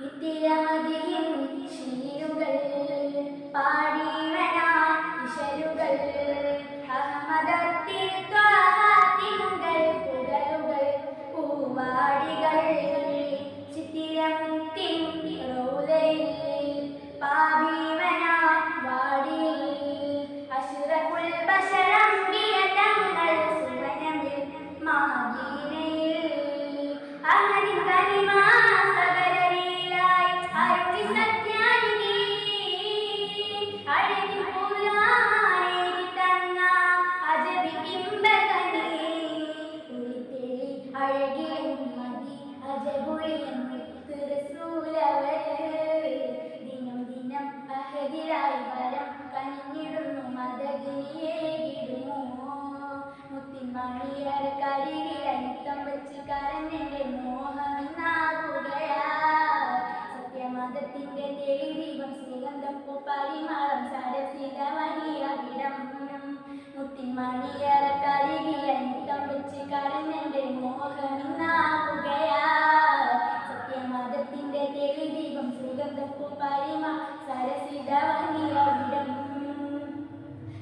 ഇത്തിരമതിയും ശീലുകൾ പാടിവനാ ഇശലുകൾ അഹമ്മദത്തിൽ ത്വാഹാത്തിങ്കൾ പുകലുകൾ പൂവാടികൾ ചിത്തിരമുത്തിൻ റൗലയിൽ പാപിവനാ വാടിയിൽ അശ്റഫുൽ ബശറംബിയ തങ്ങൾ സുവനമിൽ മാദീനയിൽ അഹദിൻ കലിമാ സകലരിലായി അരുളി സത്യാനിധി അഴകിൻ ഖുർആനേകി തന്ന അജബി ഇമ്പകനി ഉരിത്തേലി അഴകിലെന്ന് മതി അജബൊളിയെന്ന് റസൂലവര് ദിനം ദിനം അഹദിലായി വരം കനിഞ്ഞിടുന്നു മദദിനിയേകിടുമോ മുത്തിമണിയർ കരികിലത്തം വെച്ച് കരഞ്ഞെന്റെ മോഹമിന്നാകുകയാ സത്യമതത്തിന്റെ തെളിദീപം സുഗന്ധപ്പൂ പരിമളം സരസിതമണിയവിടം മുത്തിമണിയർ കരികിലത്തം വെച്ച് കരഞ്ഞെന്റെ മോഹമിന്നാകുകയാ സത്യമതത്തിന്റെ തെളിദീപം സുഗന്ധപ്പൂ പരിമളം സരസിതമണിയവിടം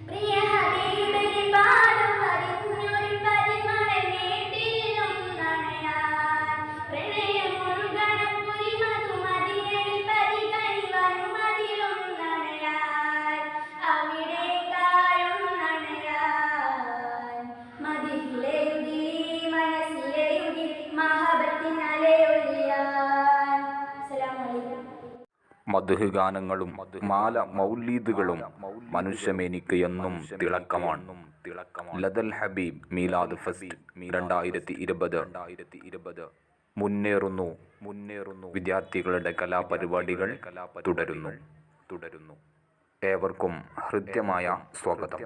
പ്രിയ ഹബീബിന്റെ പാദം അറിഞ്ഞൊരു പരിമളം നേട്ടിലും നനയാൻ പ്രണയം മുഴുകണ പുരി മധുമതിയിൽ പരിഗണിവനും അതിലും നനയാൻ അവിടേക്കായും നനയാൻ മതിയിലെഴുതി മനസ്സിലെഴുതി മഹബത്തിനലയൊഴിയാൻ. അസ്സലാമു അലൈക്കും. മദ്ഹ് ഗാനങ്ങളും മാല മൗലീദുകളും മനുഷ്യമേനിക്ക് എന്നും തിളക്കമാണ്. ലദൽ ഹബീബ് മീലാദ് ഫെസ്റ്റ് 2020 മുന്നേറുന്നു. വിദ്യാർത്ഥികളുടെ കലാപരിപാടികൾ തുടരുന്നു. ഏവർക്കും ഹൃദ്യമായ സ്വാഗതം.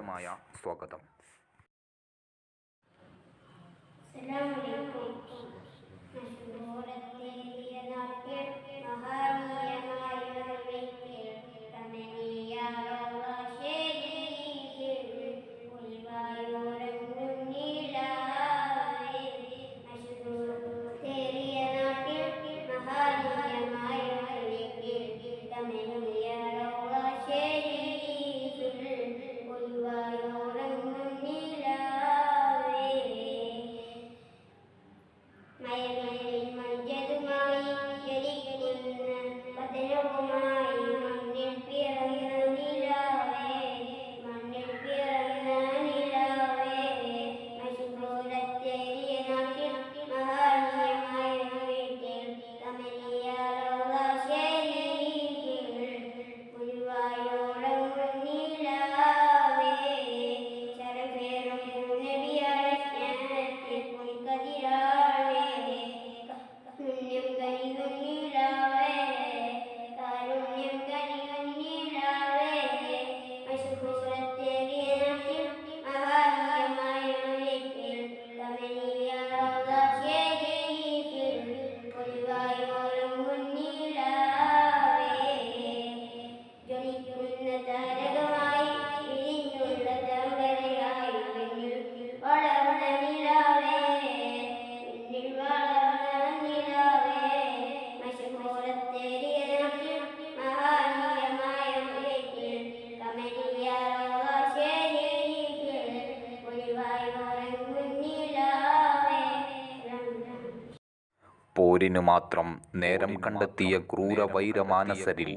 പോരിനു മാത്രം നേരം കണ്ടെത്തിയ ക്രൂരവൈരമാനസരിൽ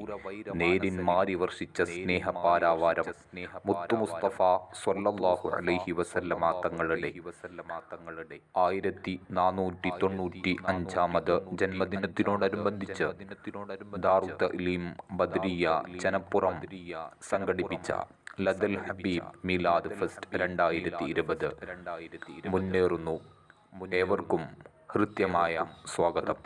നേരിന്മാരി വർഷിച്ച സ്നേഹപാരാവാരം മുത്തു മുസ്തഫ സ്വല്ലല്ലാഹു അലൈഹി വസല്ലമ തങ്ങളുടെ 1495 ജന്മദിനത്തിനോടനുബന്ധിച്ച് ദാറുൽ തഅലീം ബദ്രിയ ചനപ്പുറം സംഘടിപ്പിച്ച ലദൽ ഹബീബ് മീലാദ് ഫെസ്റ്റ് 2020 മുന്നേറുന്നു. ഏവർക്കും ഹൃദ്യമായ സ്വാഗതം.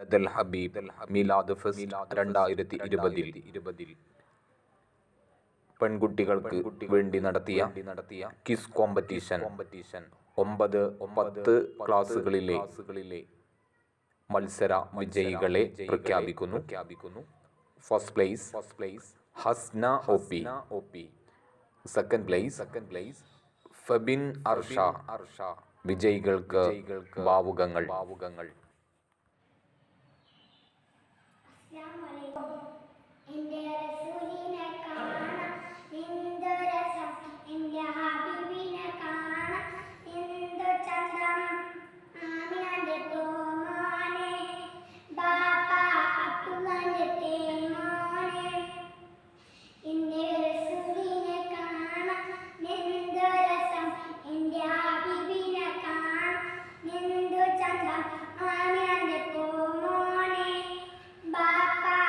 ലദൽ ഹബീബ് മീലാദ് ഫെസ്റ്റ് 2020 പെൺകുട്ടികൾക്ക് വേണ്ടി നടത്തിയ കിസ് കോമ്പറ്റീഷൻ 9-10 ക്ലാസുകളിലെ മത്സര വിജയികളെ പ്രഖ്യാപിക്കുന്നു. First place Hasna OP, second place Fabin Arsha. വിജയികൾക്ക് ഭാവുകങ്ങൾ. Bye.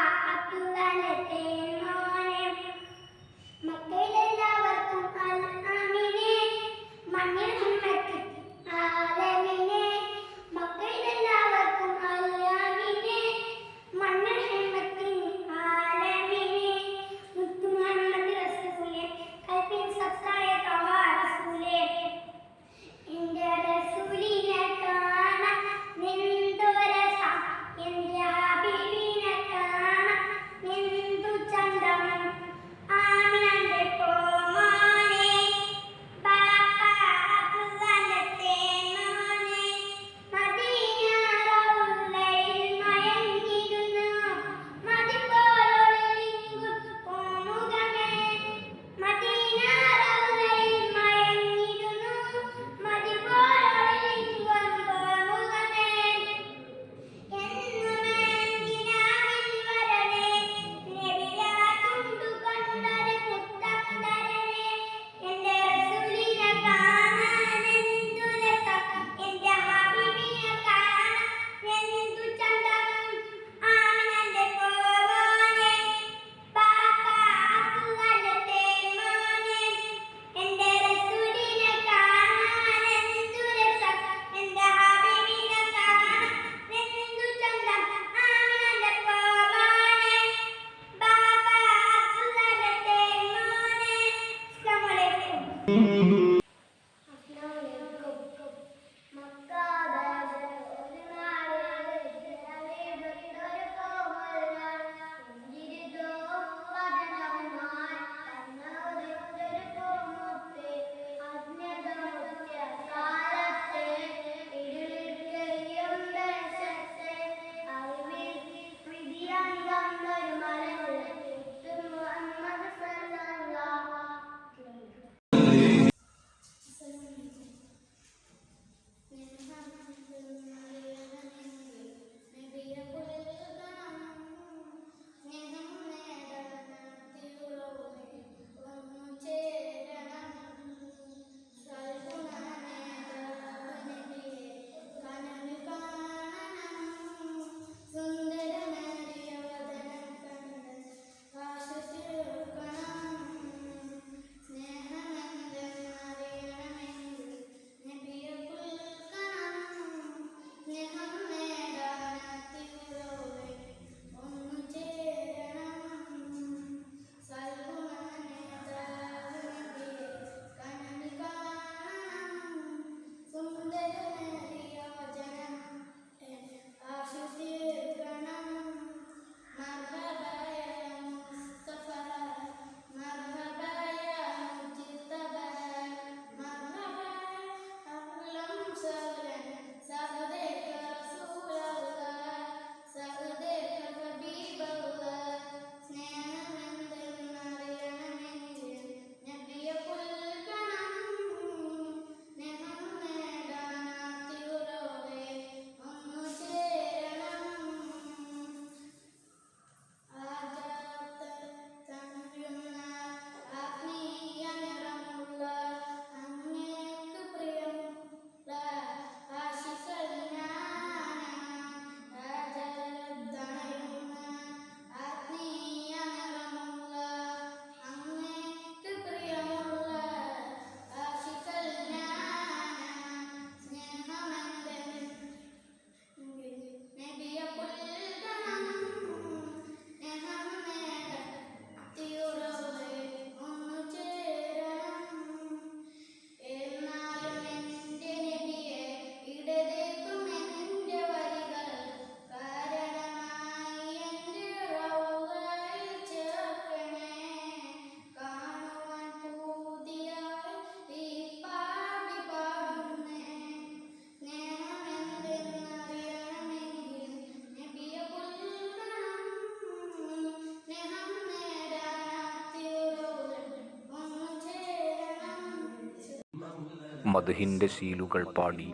മദ്ഹിൻ്റെ ശീലുകൾ പാടി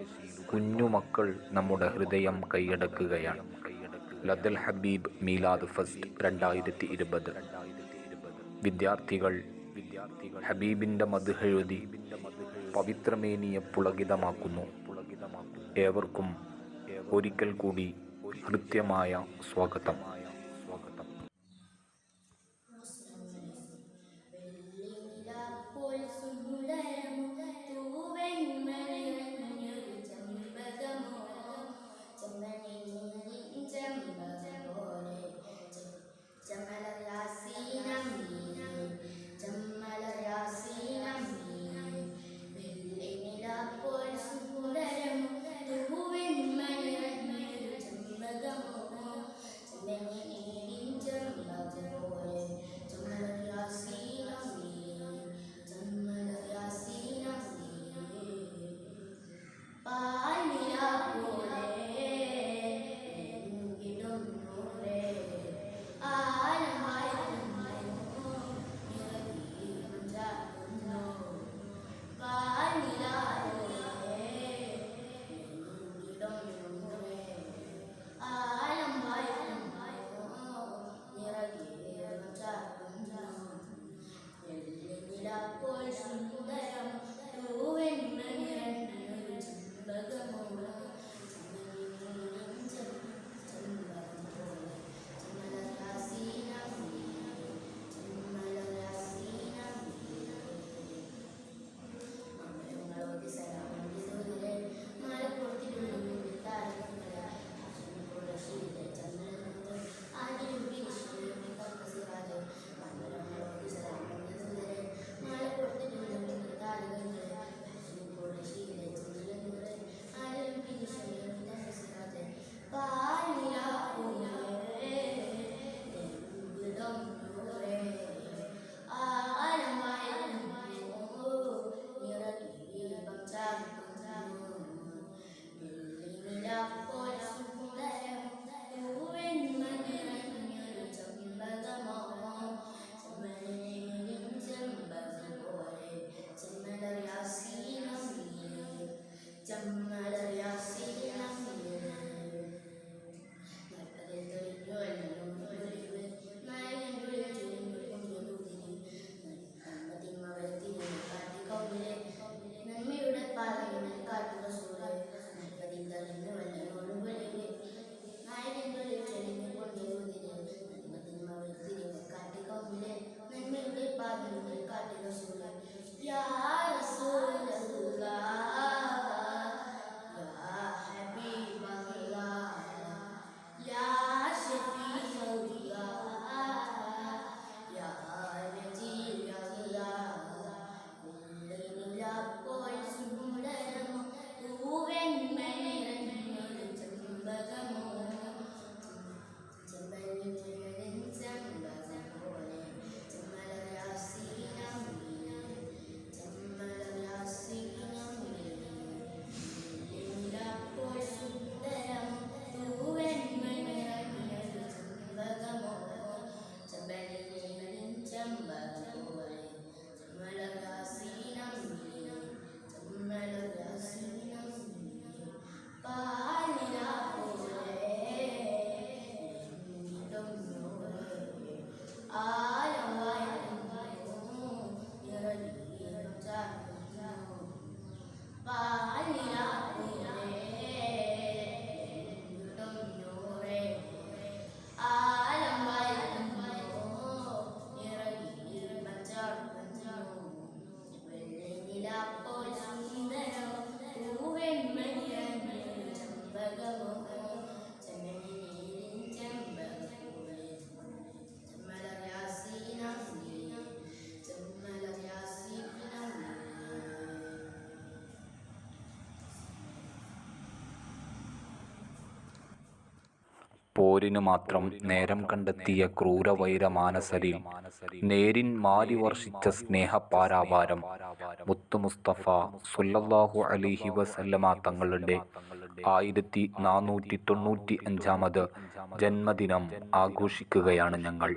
കുഞ്ഞുമക്കൾ നമ്മുടെ ഹൃദയം കൈയടക്കുകയാണ്. ലദൽ ഹബീബ് മീലാദ് ഫെസ്റ്റ് 2020. വിദ്യാർത്ഥികൾ ഹബീബിൻ്റെ മദ്ഹ് എഴുതി പവിത്രമേനിയെ പുളകിതമാക്കുന്നു. ഏവർക്കും ഒരിക്കൽ കൂടി ഹൃദ്യമായ സ്വാഗതം. പോരിനു മാത്രം നേരം കണ്ടെത്തിയ ക്രൂരവൈരമാനസരിൽ നേരിൻ മാരി വർഷിച്ച സ്നേഹപാരാവാരം മുത്തു മുസ്തഫ സ്വല്ലല്ലാഹു അലൈഹി വസല്ലമ തങ്ങളുടെ 1495 ജന്മദിനം ആഘോഷിക്കുകയാണ് ഞങ്ങൾ.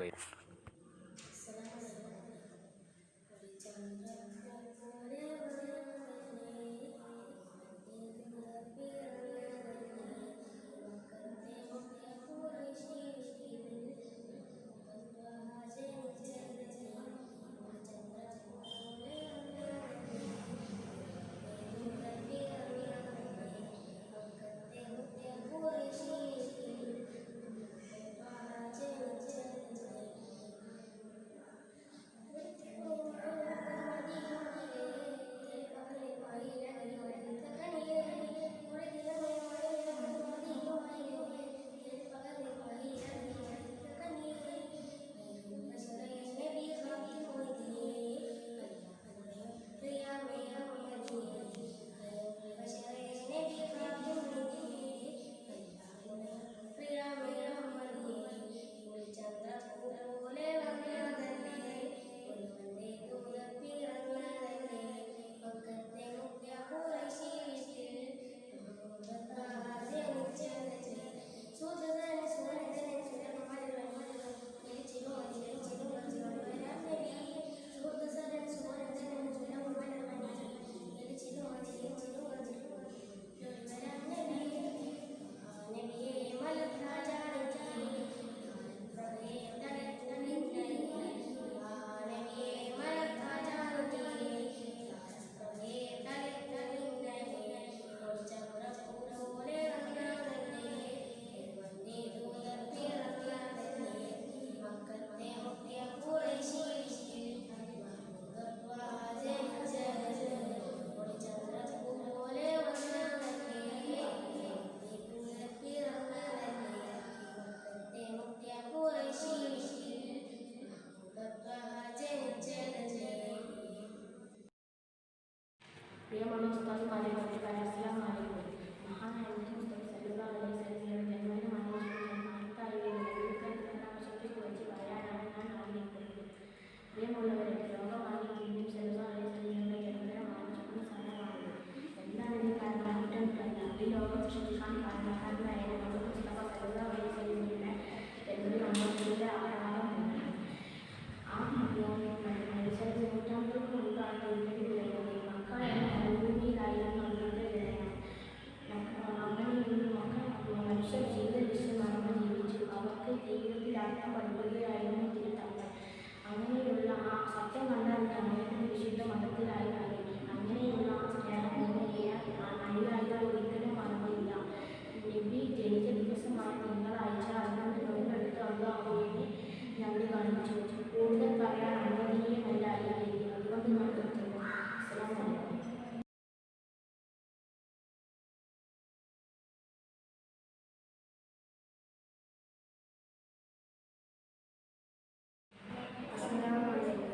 ലോകം സൃഷ്ടിക്കാൻ കാരണക്കാരനായ മുഹമ്മദ് മുസ്തഫ സല്ലല്ലാഹു അലൈഹി വസല്ലമയുടെ എന്നൊരു നമ്മളുടെ ആരാധനയാണ്. ആ മനുഷ്യർ നൂറ്റാണ്ടുകൾക്ക് മുൻപാണ് ഇവിടെ വിളയുന്നത്. മക്ക എന്ന മരുഭൂമിയിലായിരുന്നു അന്നത്തെ വിളയാണ്. മനുഷ്യർ ജീവിത ലക്ഷ്യം മറന്ന് ജീവിച്ചു. അവർക്ക് ജീവിതത്തിൽ അർത്ഥം പഠിക്കുകയായിരുന്നു തിരുത്തങ്ങൾ. അങ്ങനെയുള്ള ആ സത്യം കണ്ടറിഞ്ഞ അനേകം വിശുദ്ധ മതത്തിലായി മാറി. അങ്ങനെയുള്ള ആ സ്നേഹഭൂമിയെ അനുയായികൾ ഒരിക്കലും മറന്നില്ല. നബി ജനിച്ച ദിവസമായ തിങ്കളാഴ്ച അന്ന് നോമ്പെടുത്ത് അല്ലാഹുവിനെ നന്ദി കാണിച്ചു. കൂടുതൽ പറയാൻ അനുവദനീയമല്ല അല്ലെങ്കിൽ അതുകൊണ്ട് നാം നിർത്തുന്നു. അസ്സലാമു അലൈക്കും.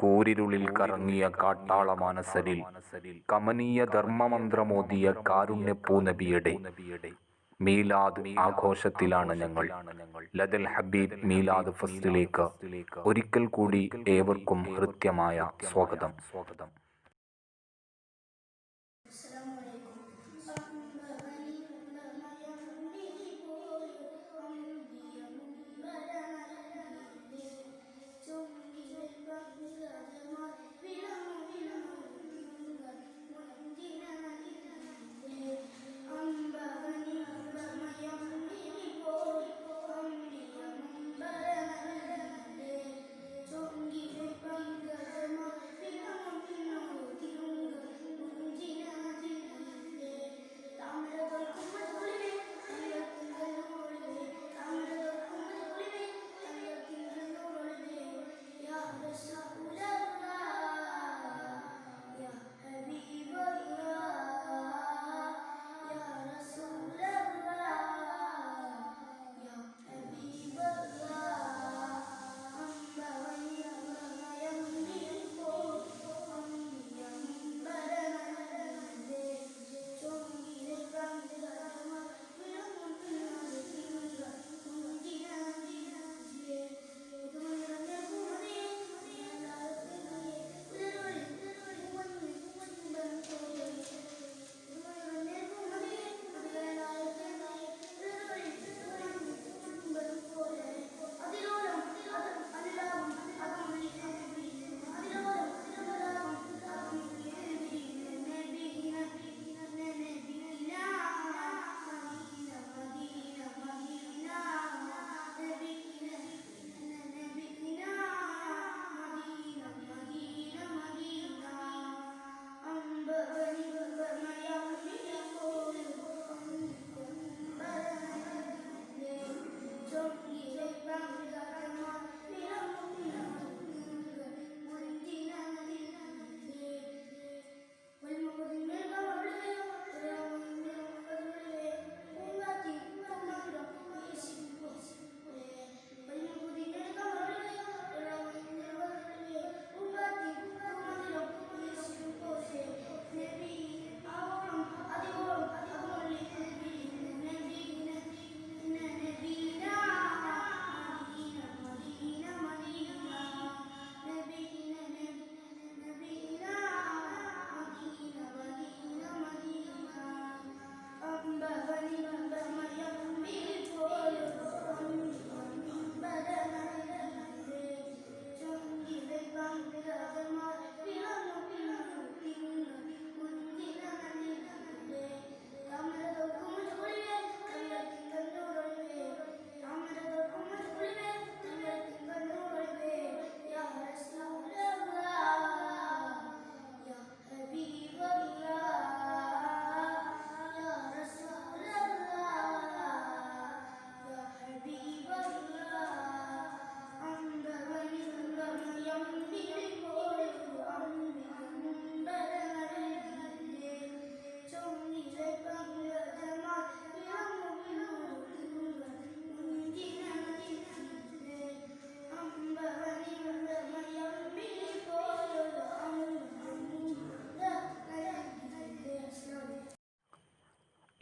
കൂരിരുളിൽ കറങ്ങിയ കാട്ടാള മാനസരിൽ കമനീയ ധർമ്മമന്ത്രമോദിയ കാരുണ്യപ്പൂ നബിയുടെ മീലാദ് ആഘോഷത്തിലാണ് ഞങ്ങൾ. ലദൽ ഹബീബ് മീലാദ് ഫെസ്റ്റിലേക്ക് ഒരിക്കൽ കൂടി ഏവർക്കും ഹൃദ്യമായ സ്വാഗതം.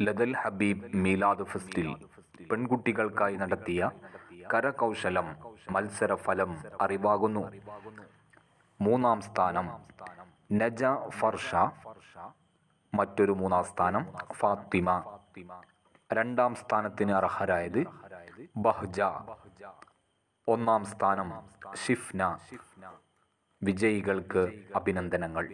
ലദൽ ഹബീബ് മീലാദ് ഫെസ്റ്റിൽ പെൺകുട്ടികൾക്കായി നടത്തിയ കരകൗശലം മത്സര ഫലം അറിവാകുന്നു. 3-ാം സ്ഥാനം നജ ഫർഷ, മറ്റൊരു 3-ാം സ്ഥാനം ഫാത്തിമ. 2-ാം സ്ഥാനത്തിന് അർഹരായത് ബഹ്ജ. 1-ാം സ്ഥാനം ഷിഫ്ന. വിജയികൾക്ക് അഭിനന്ദനങ്ങൾ.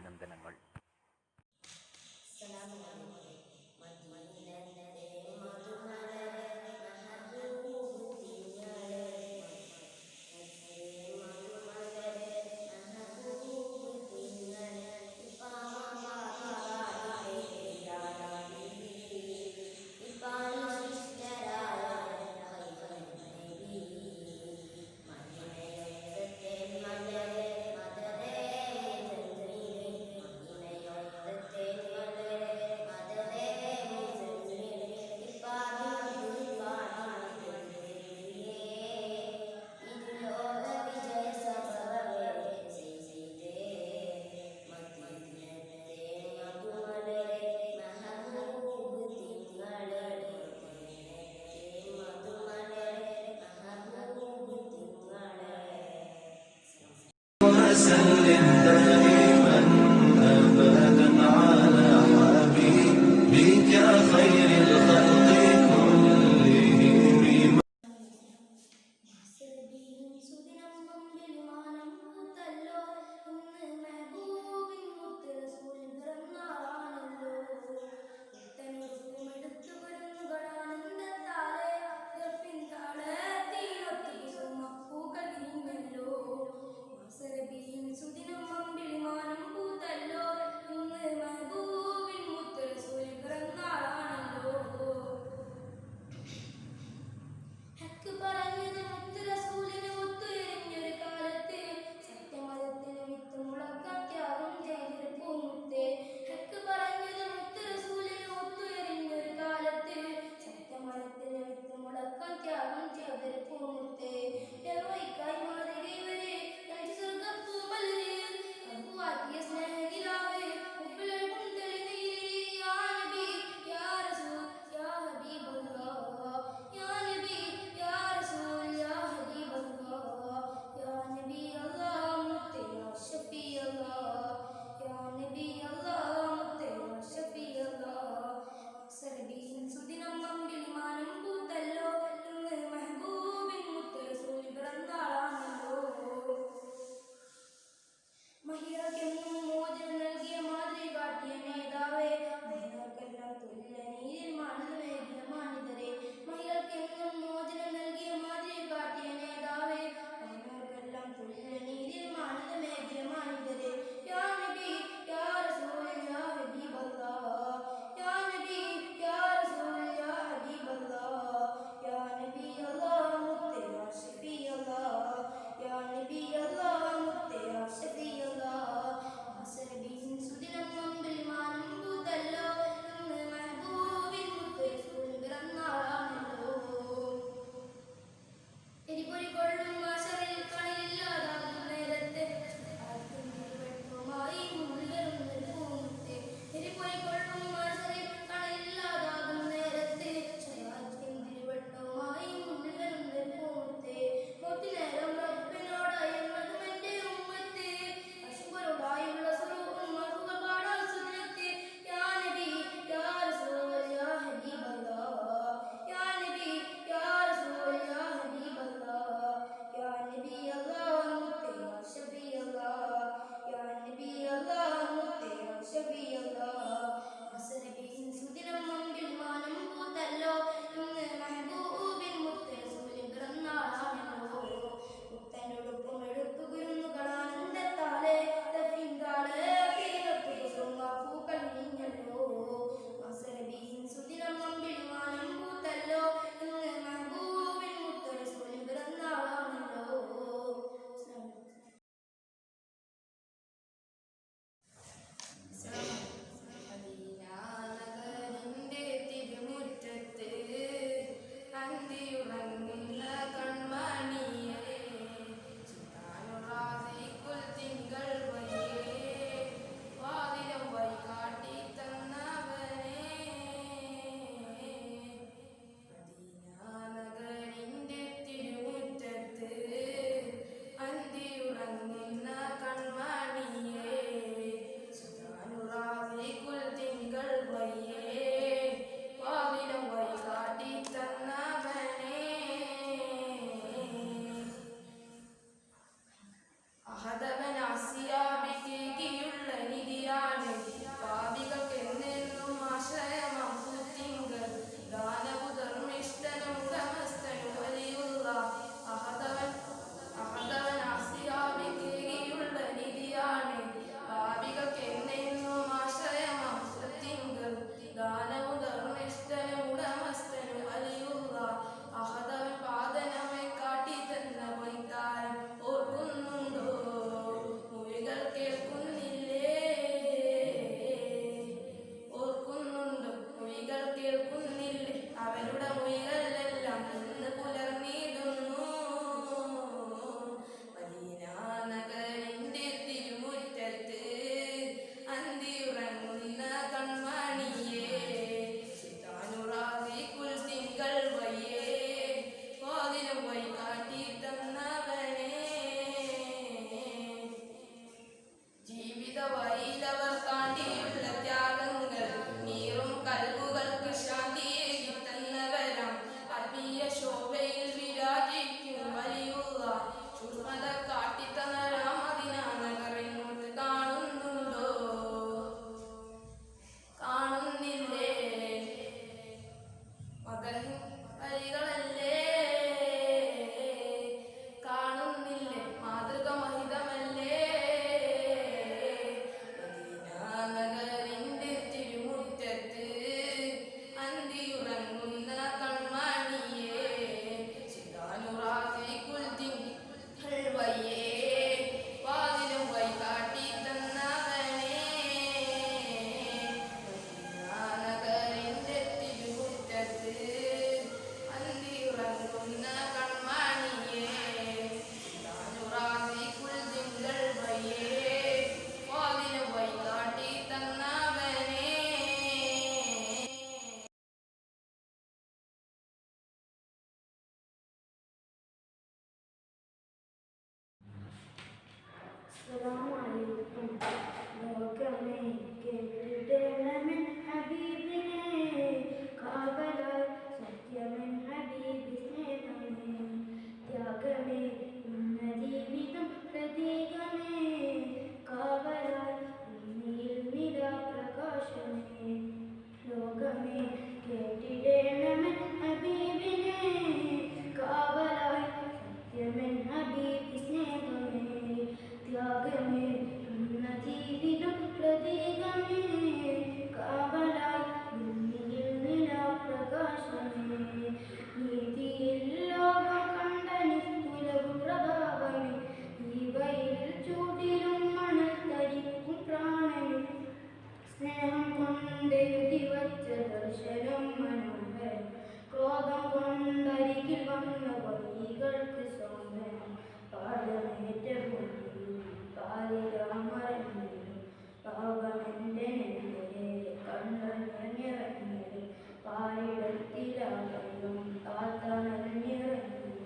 പാപമെന്റെ നെഞ്ചിലെ കണ്ണൽ നിറഞ്ഞിറങ്ങിയത് പാലിടത്തിലാകലും കാത്തണഞ്ഞിറങ്ങിയത്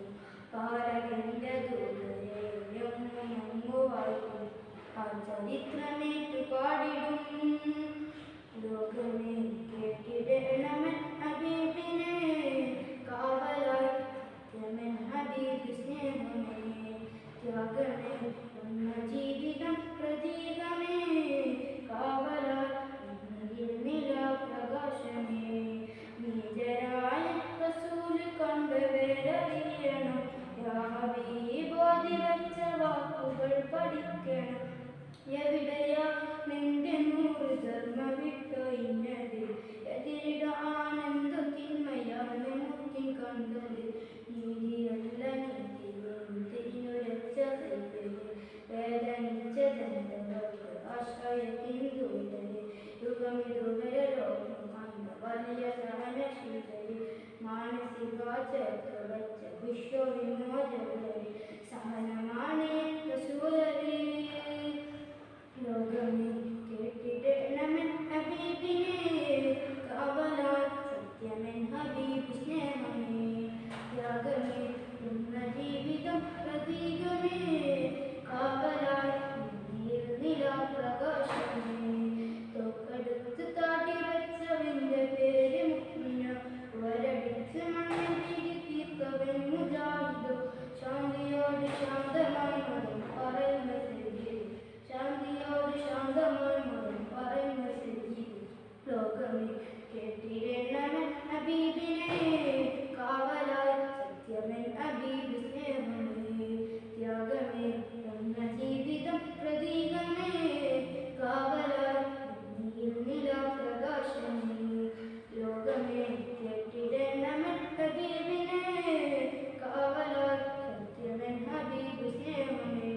പാരകന്റെ ദൂരെ വായിക്കും ആ ചരിത്രമേറ്റു പാടിടും ലോകമേ കേട്ടിടണമൻ ഹബീബിനെ കാവലായി യമൻ ഹബീബ് സ്നേഹമേ ത്യാഗമേ ഒന്ന ജീവിതം പ്രതീകമേ കാവലായി പ്രകാശമേ നീജരായ റസൂൽ കണ്ട വേദറിയണം യാ ഹബീബോധി വച്ച വാക്കുകൾ പഠിക്കണം എവിടെയാ നിന്റെ നൂറ് ധർമ്മ വിട്ടൊഴിഞ്ഞത് എതിരിടാനെന്തു തിന്മയാണ് മുത്തി കണ്ടത് നീതിയല്ല നീതിനുരച്ച വേദനിച്ചതെന്തവർക്ക് ആശ്രയത്തിൻ ദൂരര് യുഗമിതുവരെ ലോകം കണ്ട വലിയ സഹനശീലര് മാനസികാചരത്ത് വച്ച വിശ്വവിമോചകര് സഹനമാണ് റസൂലര് ലോകമേ കേട്ടിടണമൻ ഹബീബിനെ കാവലായി സത്യമൻ ഹബീബ് സ്നേഹമേ ത്യാഗമേ എന്ന ജീവിതം പ്രതീകമേ കാവലായി നിലാപ്രകാശമേ തൊക്കടുത്ത് താടി വെച്ചവന്റെ പേര് മുഖ്മിന വരടിച്ച് മണ്ണിൽ തീർത്തവൻ മുജാഹിദോ ശാന്തിയോട് ശാന്തമായി മതം പറയുന്ന ശാന്തിയോട് ശാന്തമായി മതം പറയുന്ന ലോകമേ കേട്ടിടണമൻ ഹബീബിനെ കാവലായി സത്യമൻ ഹബീബ് സ്നേഹമേ ത്യാഗമേ എന്ന ജീവിതം പ്രതീകമേ കാവലായി നിലാപ്രകാശമേ ലോകമേ കേട്ടിടണമൻ ഹബീബിനെ കാവലായി സത്യമൻ ഹബീബ് സ്നേഹമേ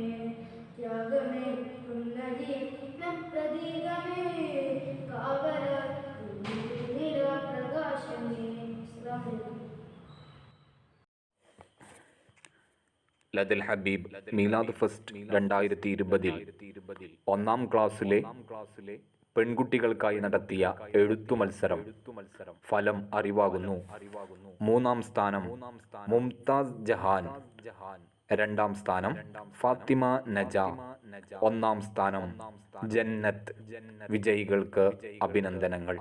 ത്യാഗമേ എന്ന ജീവിതം പ്രതീകമേ കാവലായി നിലാപ്രകാശമേ. ലദൽ ഹബീബ് മീലാദ് ഫെസ്റ്റ് 2020 ഒന്നാം ക്ലാസ്സിലെ പെൺകുട്ടികൾക്കായി നടത്തിയ എഴുത്തു മത്സരം ഫലം അറിവാകുന്നു. മൂന്നാം സ്ഥാനം മുംതാസ് ജഹാൻ, രണ്ടാം സ്ഥാനം ഫാത്തിമ നജ, ഒന്നാം സ്ഥാനം ജന്നത്ത്. വിജയികൾക്ക് അഭിനന്ദനങ്ങൾ.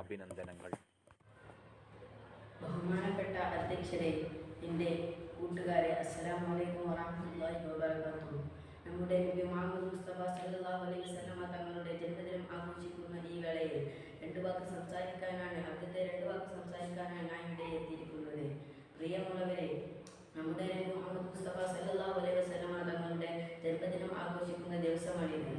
ബഹുമാനപ്പെട്ട അധ്യക്ഷരെ, എൻ്റെ കൂട്ടുകാരെ, അസ്സലാമു അലൈക്കും വറഹ്മത്തുള്ളാഹി വബറകാതുഹു. നമ്മുടെ നബി മുഹമ്മദ് മുസ്തഫ സല്ലല്ലാഹു അലൈഹി വസല്ലമ തങ്ങളുടെ ജന്മദിനം ആഘോഷിക്കുന്ന ഈ വേളയിൽ ആദ്യത്തെ രണ്ട് വാക്ക് സംസാരിക്കാനാണ് ഞാൻ ഇവിടെ എത്തിയിരിക്കുന്നത്. പ്രിയമുള്ളവരെ, നമ്മുടെ നബി മുഹമ്മദ് മുസ്തഫ സല്ലല്ലാഹു അലൈഹി വസല്ലമ തങ്ങളുടെ ജന്മദിനം ആഘോഷിക്കുന്ന ദിവസമാണിത്.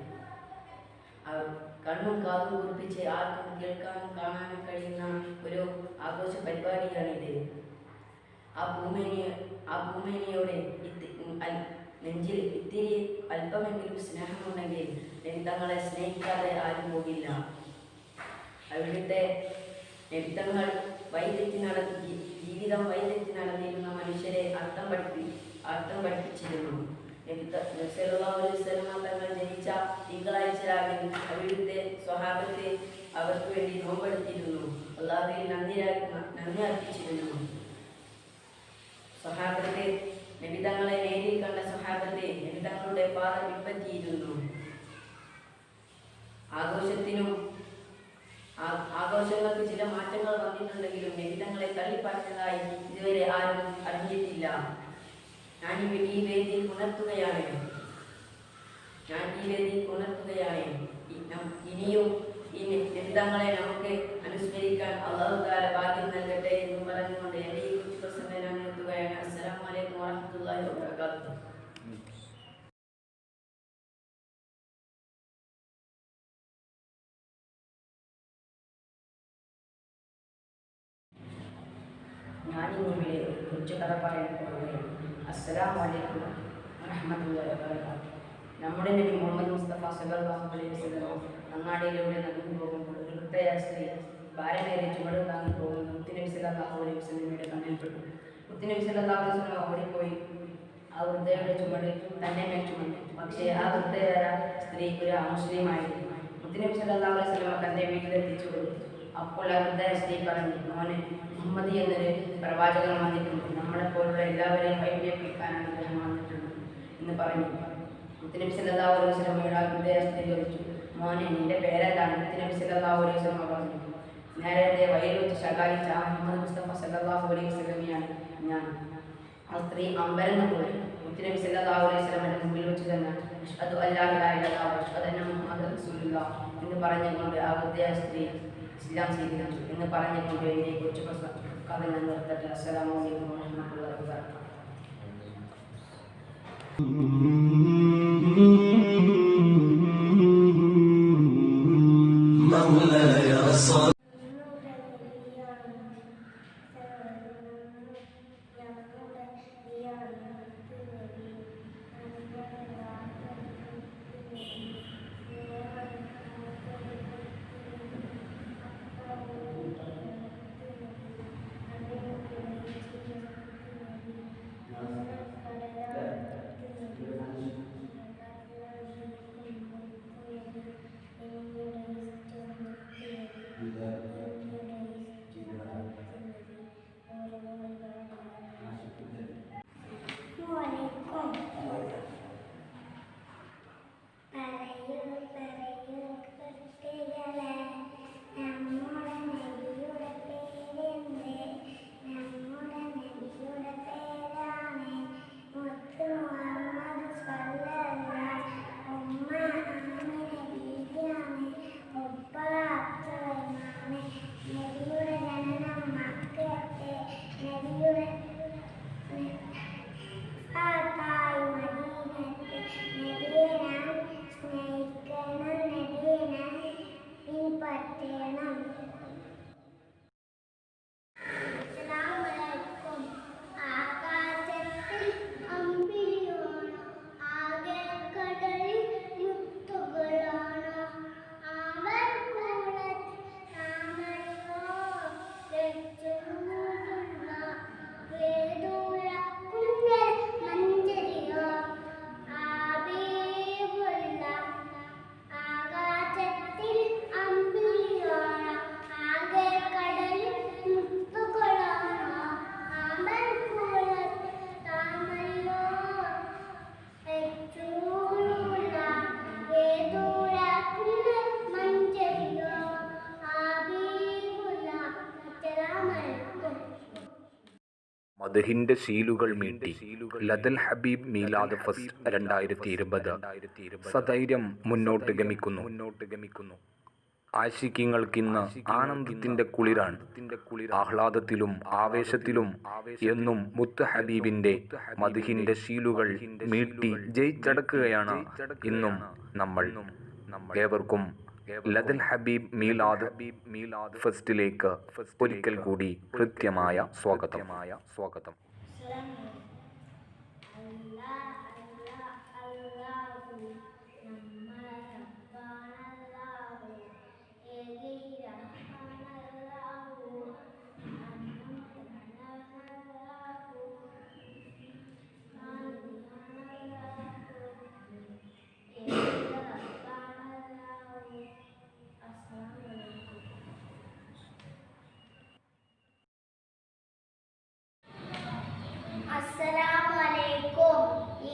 കണ്ണും കാതും കുറിപ്പിച്ച് ആർക്കും കേൾക്കാനും കാണാനും കഴിയുന്ന ഒരു ആഘോഷ പരിപാടിയാണിത്. ആ ഭൂമിനിയോട് നെഞ്ചിൽ ഇത്തിരി അല്പമെങ്കിലും സ്നേഹമുണ്ടെങ്കിൽ നബിതങ്ങളെ സ്നേഹിക്കാതെ ആരും പോകില്ല. അവിടുത്തെ നബിതങ്ങൾ ജീവിതം വഴിതെറ്റി നടന്നിരുന്ന മനുഷ്യരെ അർത്ഥം പഠിപ്പിച്ചിരുന്നു. തങ്ങൾ ജനിച്ച തിങ്കളാഴ്ച രാവിലെ അവിടുത്തെ സ്വഹാബത്തെ അവർക്ക് വേണ്ടി നോമ്പെടുത്തിരുന്നു. അല്ലാഹുവിൽ നന്ദി അർപ്പിച്ചിരുന്നു. സ്വഹാബത്തെ നബിതങ്ങളെ നേരിൽ കണ്ട സ്വഹാബത്തെ നബിതങ്ങളുടെ പാത പിൻപറ്റിയിരുന്നു. ആഘോഷങ്ങൾക്ക് ചില മാറ്റങ്ങൾ വന്നിട്ടുണ്ടെങ്കിലും നബിതങ്ങളെ തള്ളിപ്പറഞ്ഞതായി ഇതുവരെ ആരും അറിഞ്ഞിട്ടില്ല. ഞാൻ ഈ വേദിയിൽ ഉണർത്തുകയാണ്. ഇനിയും ഈ നബിതങ്ങളെ നമുക്ക് അനുസ്മരിക്കാൻ അല്ലാഹു തആല ഭാഗ്യം നൽകട്ടെ എന്ന് പറഞ്ഞുകൊണ്ട് എൻ്റെ ഈ കൊച്ചു പ്രസംഗം ഞാൻ നിർത്തുകയാണ്. അസ്സലാമു അലൈക്കും വറഹ്മത്തുള്ളാഹി വബറകാതുഹു. ഞാനിവിടെ കൊച്ചു കഥ പറയാൻ പോകുകയാണ്. അസ്സലാമു അലൈക്കും വറഹ്മത്തുള്ളാഹി വബറകാതുഹു. നമ്മുടെ നബി മുഹമ്മദ് മുസ്തഫ സല്ലല്ലാഹു അലൈഹി വസല്ലം അങ്ങാടിയിലൂടെ നടന്നു പോകുമ്പോൾ ഒരു വൃദ്ധയായ സ്ത്രീ ഭാരമേറിയ ചുമട് താങ്ങി പോകുന്നു. മുത്തുനബി സല്ലല്ലാഹു അലൈഹി വസല്ലമയുടെ കണ്ണിൽപ്പെട്ടു. മുത്തുനബി സല്ലല്ലാഹു അലൈഹി വസല്ലം ഓടിപ്പോയി ആ വൃദ്ധയുടെ ചുമട് തന്നെ മേൽ ചുമന്നു. പക്ഷേ ആ വൃദ്ധയായ സ്ത്രീ ഒരു അമുസ്ലിമായിരുന്നു. മുത്തുനബി സല്ലല്ലാഹു അലൈഹി വസല്ലം തന്റെ വീട്ടിലെത്തിച്ചു കൊടുത്തു. അപ്പോൾ ആ വൃദ്ധയായ സ്ത്രീ പറഞ്ഞു, മോനെ, മുഹമ്മദ് എന്നൊരു പ്രവാചകൻ വന്നിട്ടുണ്ട്, നമ്മളെപ്പോലുള്ള എല്ലാവരെയും വൈദ്യപ്പിക്കാനാണ് അദ്ദേഹം വന്നിട്ടുള്ളത് എന്ന് പറഞ്ഞു. മുത്തുനബി സല്ലല്ലാഹു അലൈഹി വസല്ലമയുടെ ആ വൃദ്ധയായ സ്ത്രീ ചോദിച്ചു, മോനെ, നിന്റെ പേരെന്താണ്? മുത്തുനബി സല്ലല്ലാഹു അലൈഹി വസല്ലം പറഞ്ഞു, നേരത്തെ വയലിൽ വെച്ച് ശകാരിച്ച മുഹമ്മദ് മുസ്തഫ സല്ലല്ലാഹു അലൈഹി വസല്ലമയാണ് ഞാൻ. ആ സ്ത്രീ അമ്പരന്ന് പോയി. മുത്തുനബി സല്ലല്ലാഹു അലൈഹി വസല്ലമയുടെ മുമ്പിൽ വെച്ച് തന്നെ അഷ്ഹദു അല്ലാ ഇലാഹ ഇല്ലല്ലാഹ് വഅഷ്ഹദു അന്ന മുഹമ്മദൻ റസൂലുള്ളാഹ് എന്ന് പറഞ്ഞുകൊണ്ട് ആ വൃദ്ധയായ സ്ത്രീ ഇസ്ലാം സ്വീകരിച്ചു എന്ന് പറഞ്ഞുകൊണ്ട് എന്നെ കുറിച്ച് കഥ ഞാൻ നിർത്തട്ടെ. അസ്സലാമു അലൈക്കും വറഹ്മത്തുള്ളാഹി വബറകാതുഹു. മദ്ഹിന്റെ ശീലുകൾ മീട്ടി ലദൽ ഹബീബ് മീലാദ് ഫസ്റ്റ് 2020 സധൈര്യം മുന്നോട്ട് ഗമിക്കുന്നു. ആശിക്യങ്ങൾക്കിന്ന് ആനന്ദത്തിന്റെ കുളിരാണ്. ആഹ്ലാദത്തിലും ആവേശത്തിലും എന്നും മുത്ത് ഹബീബിന്റെ മദ്ഹിന്റെ ശീലുകൾ മീട്ടി ജയിച്ചടക്കുകയാണ് ഇന്നും നമ്മൾ. ഏവർക്കും ലദൽ ഹബീബ് മീലാദ് ഫെസ്റ്റിലേക്ക് ഒരിക്കൽ കൂടി കൃത്യമായ സ്വാഗതം. അസ്സലാമു അലൈക്കും.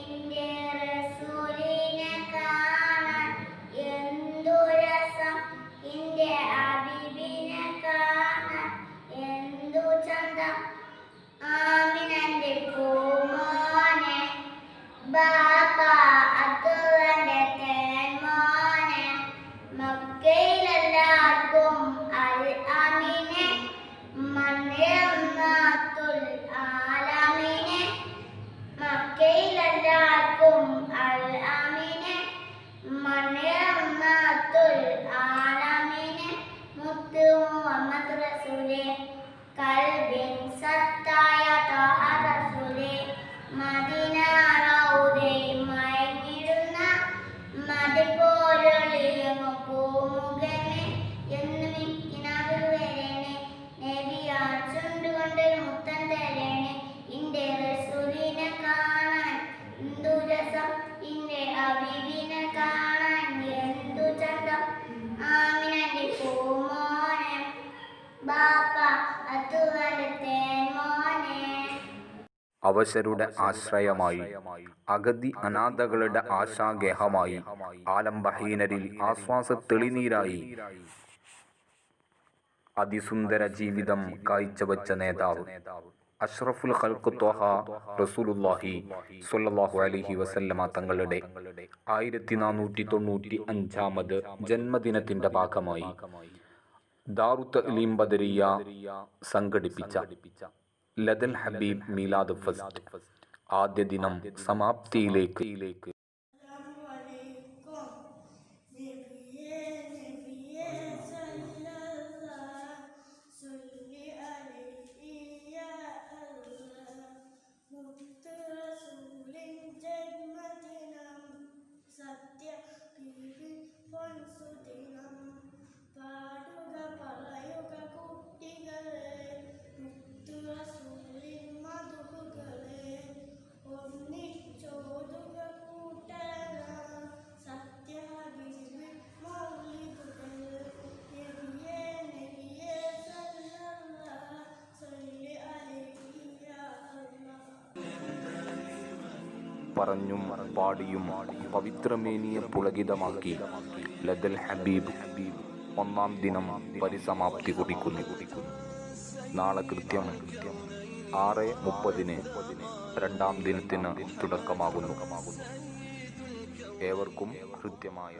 എൻ്റെ റസൂലിനെ കാണാൻ എന്തു രസം, എൻ്റെ ഹബീബിനെ കാണാൻ എന്തു ചന്തം. ആമിനൻ്റെ പൂമോനെ, ബാപ്പ അബ്ദുള്ളൻ്റെ തേൻമോനെ, മക്കയിലെല്ലാവർക്കും അൽ അമീനെ, മണ്ണിൽ ആലമീനെ, മക്കയിലെല്ലാവർക്കും അവശരുടെ ആശ്രയമായി, അഗതി അനാഥകളുടെ ആശാഗേഹമായി, ആലംബഹീനരിൽ ആശ്വാസ തെളിനീരായി അതിസുന്ദര ജീവിതം കാഴ്ചവെച്ച നേതാവ് അഷ്റഫുൽ ഖൽഖ് ത്വഹ റസൂലുള്ളാഹി സ്വല്ലല്ലാഹു അലൈഹി വസല്ലമ തങ്ങളുടെ 1495 ജന്മദിനത്തിന്റെ ഭാഗമായി ദാറുൽ തഅലീം ബദരിയ സംഘടിപ്പിച്ച ലദൽ ഹബീബ് മീലാദ് ഫെസ്റ്റ് ആദ്യ ദിനം സമാപ്തിയിലേക്ക്. പറഞ്ഞും പാടിയും പവിത്രമേനിയെ പുളകിതമാക്കി ലദൽ ഹബീബ് ഒന്നാം ദിനം പരിസമാപ്തി കുറിക്കുന്നു. നാളെ കൃത്യം 6:30 രണ്ടാം ദിനത്തിന് തുടക്കമാകുന്നു. ഏവർക്കും ഹൃദ്യമായ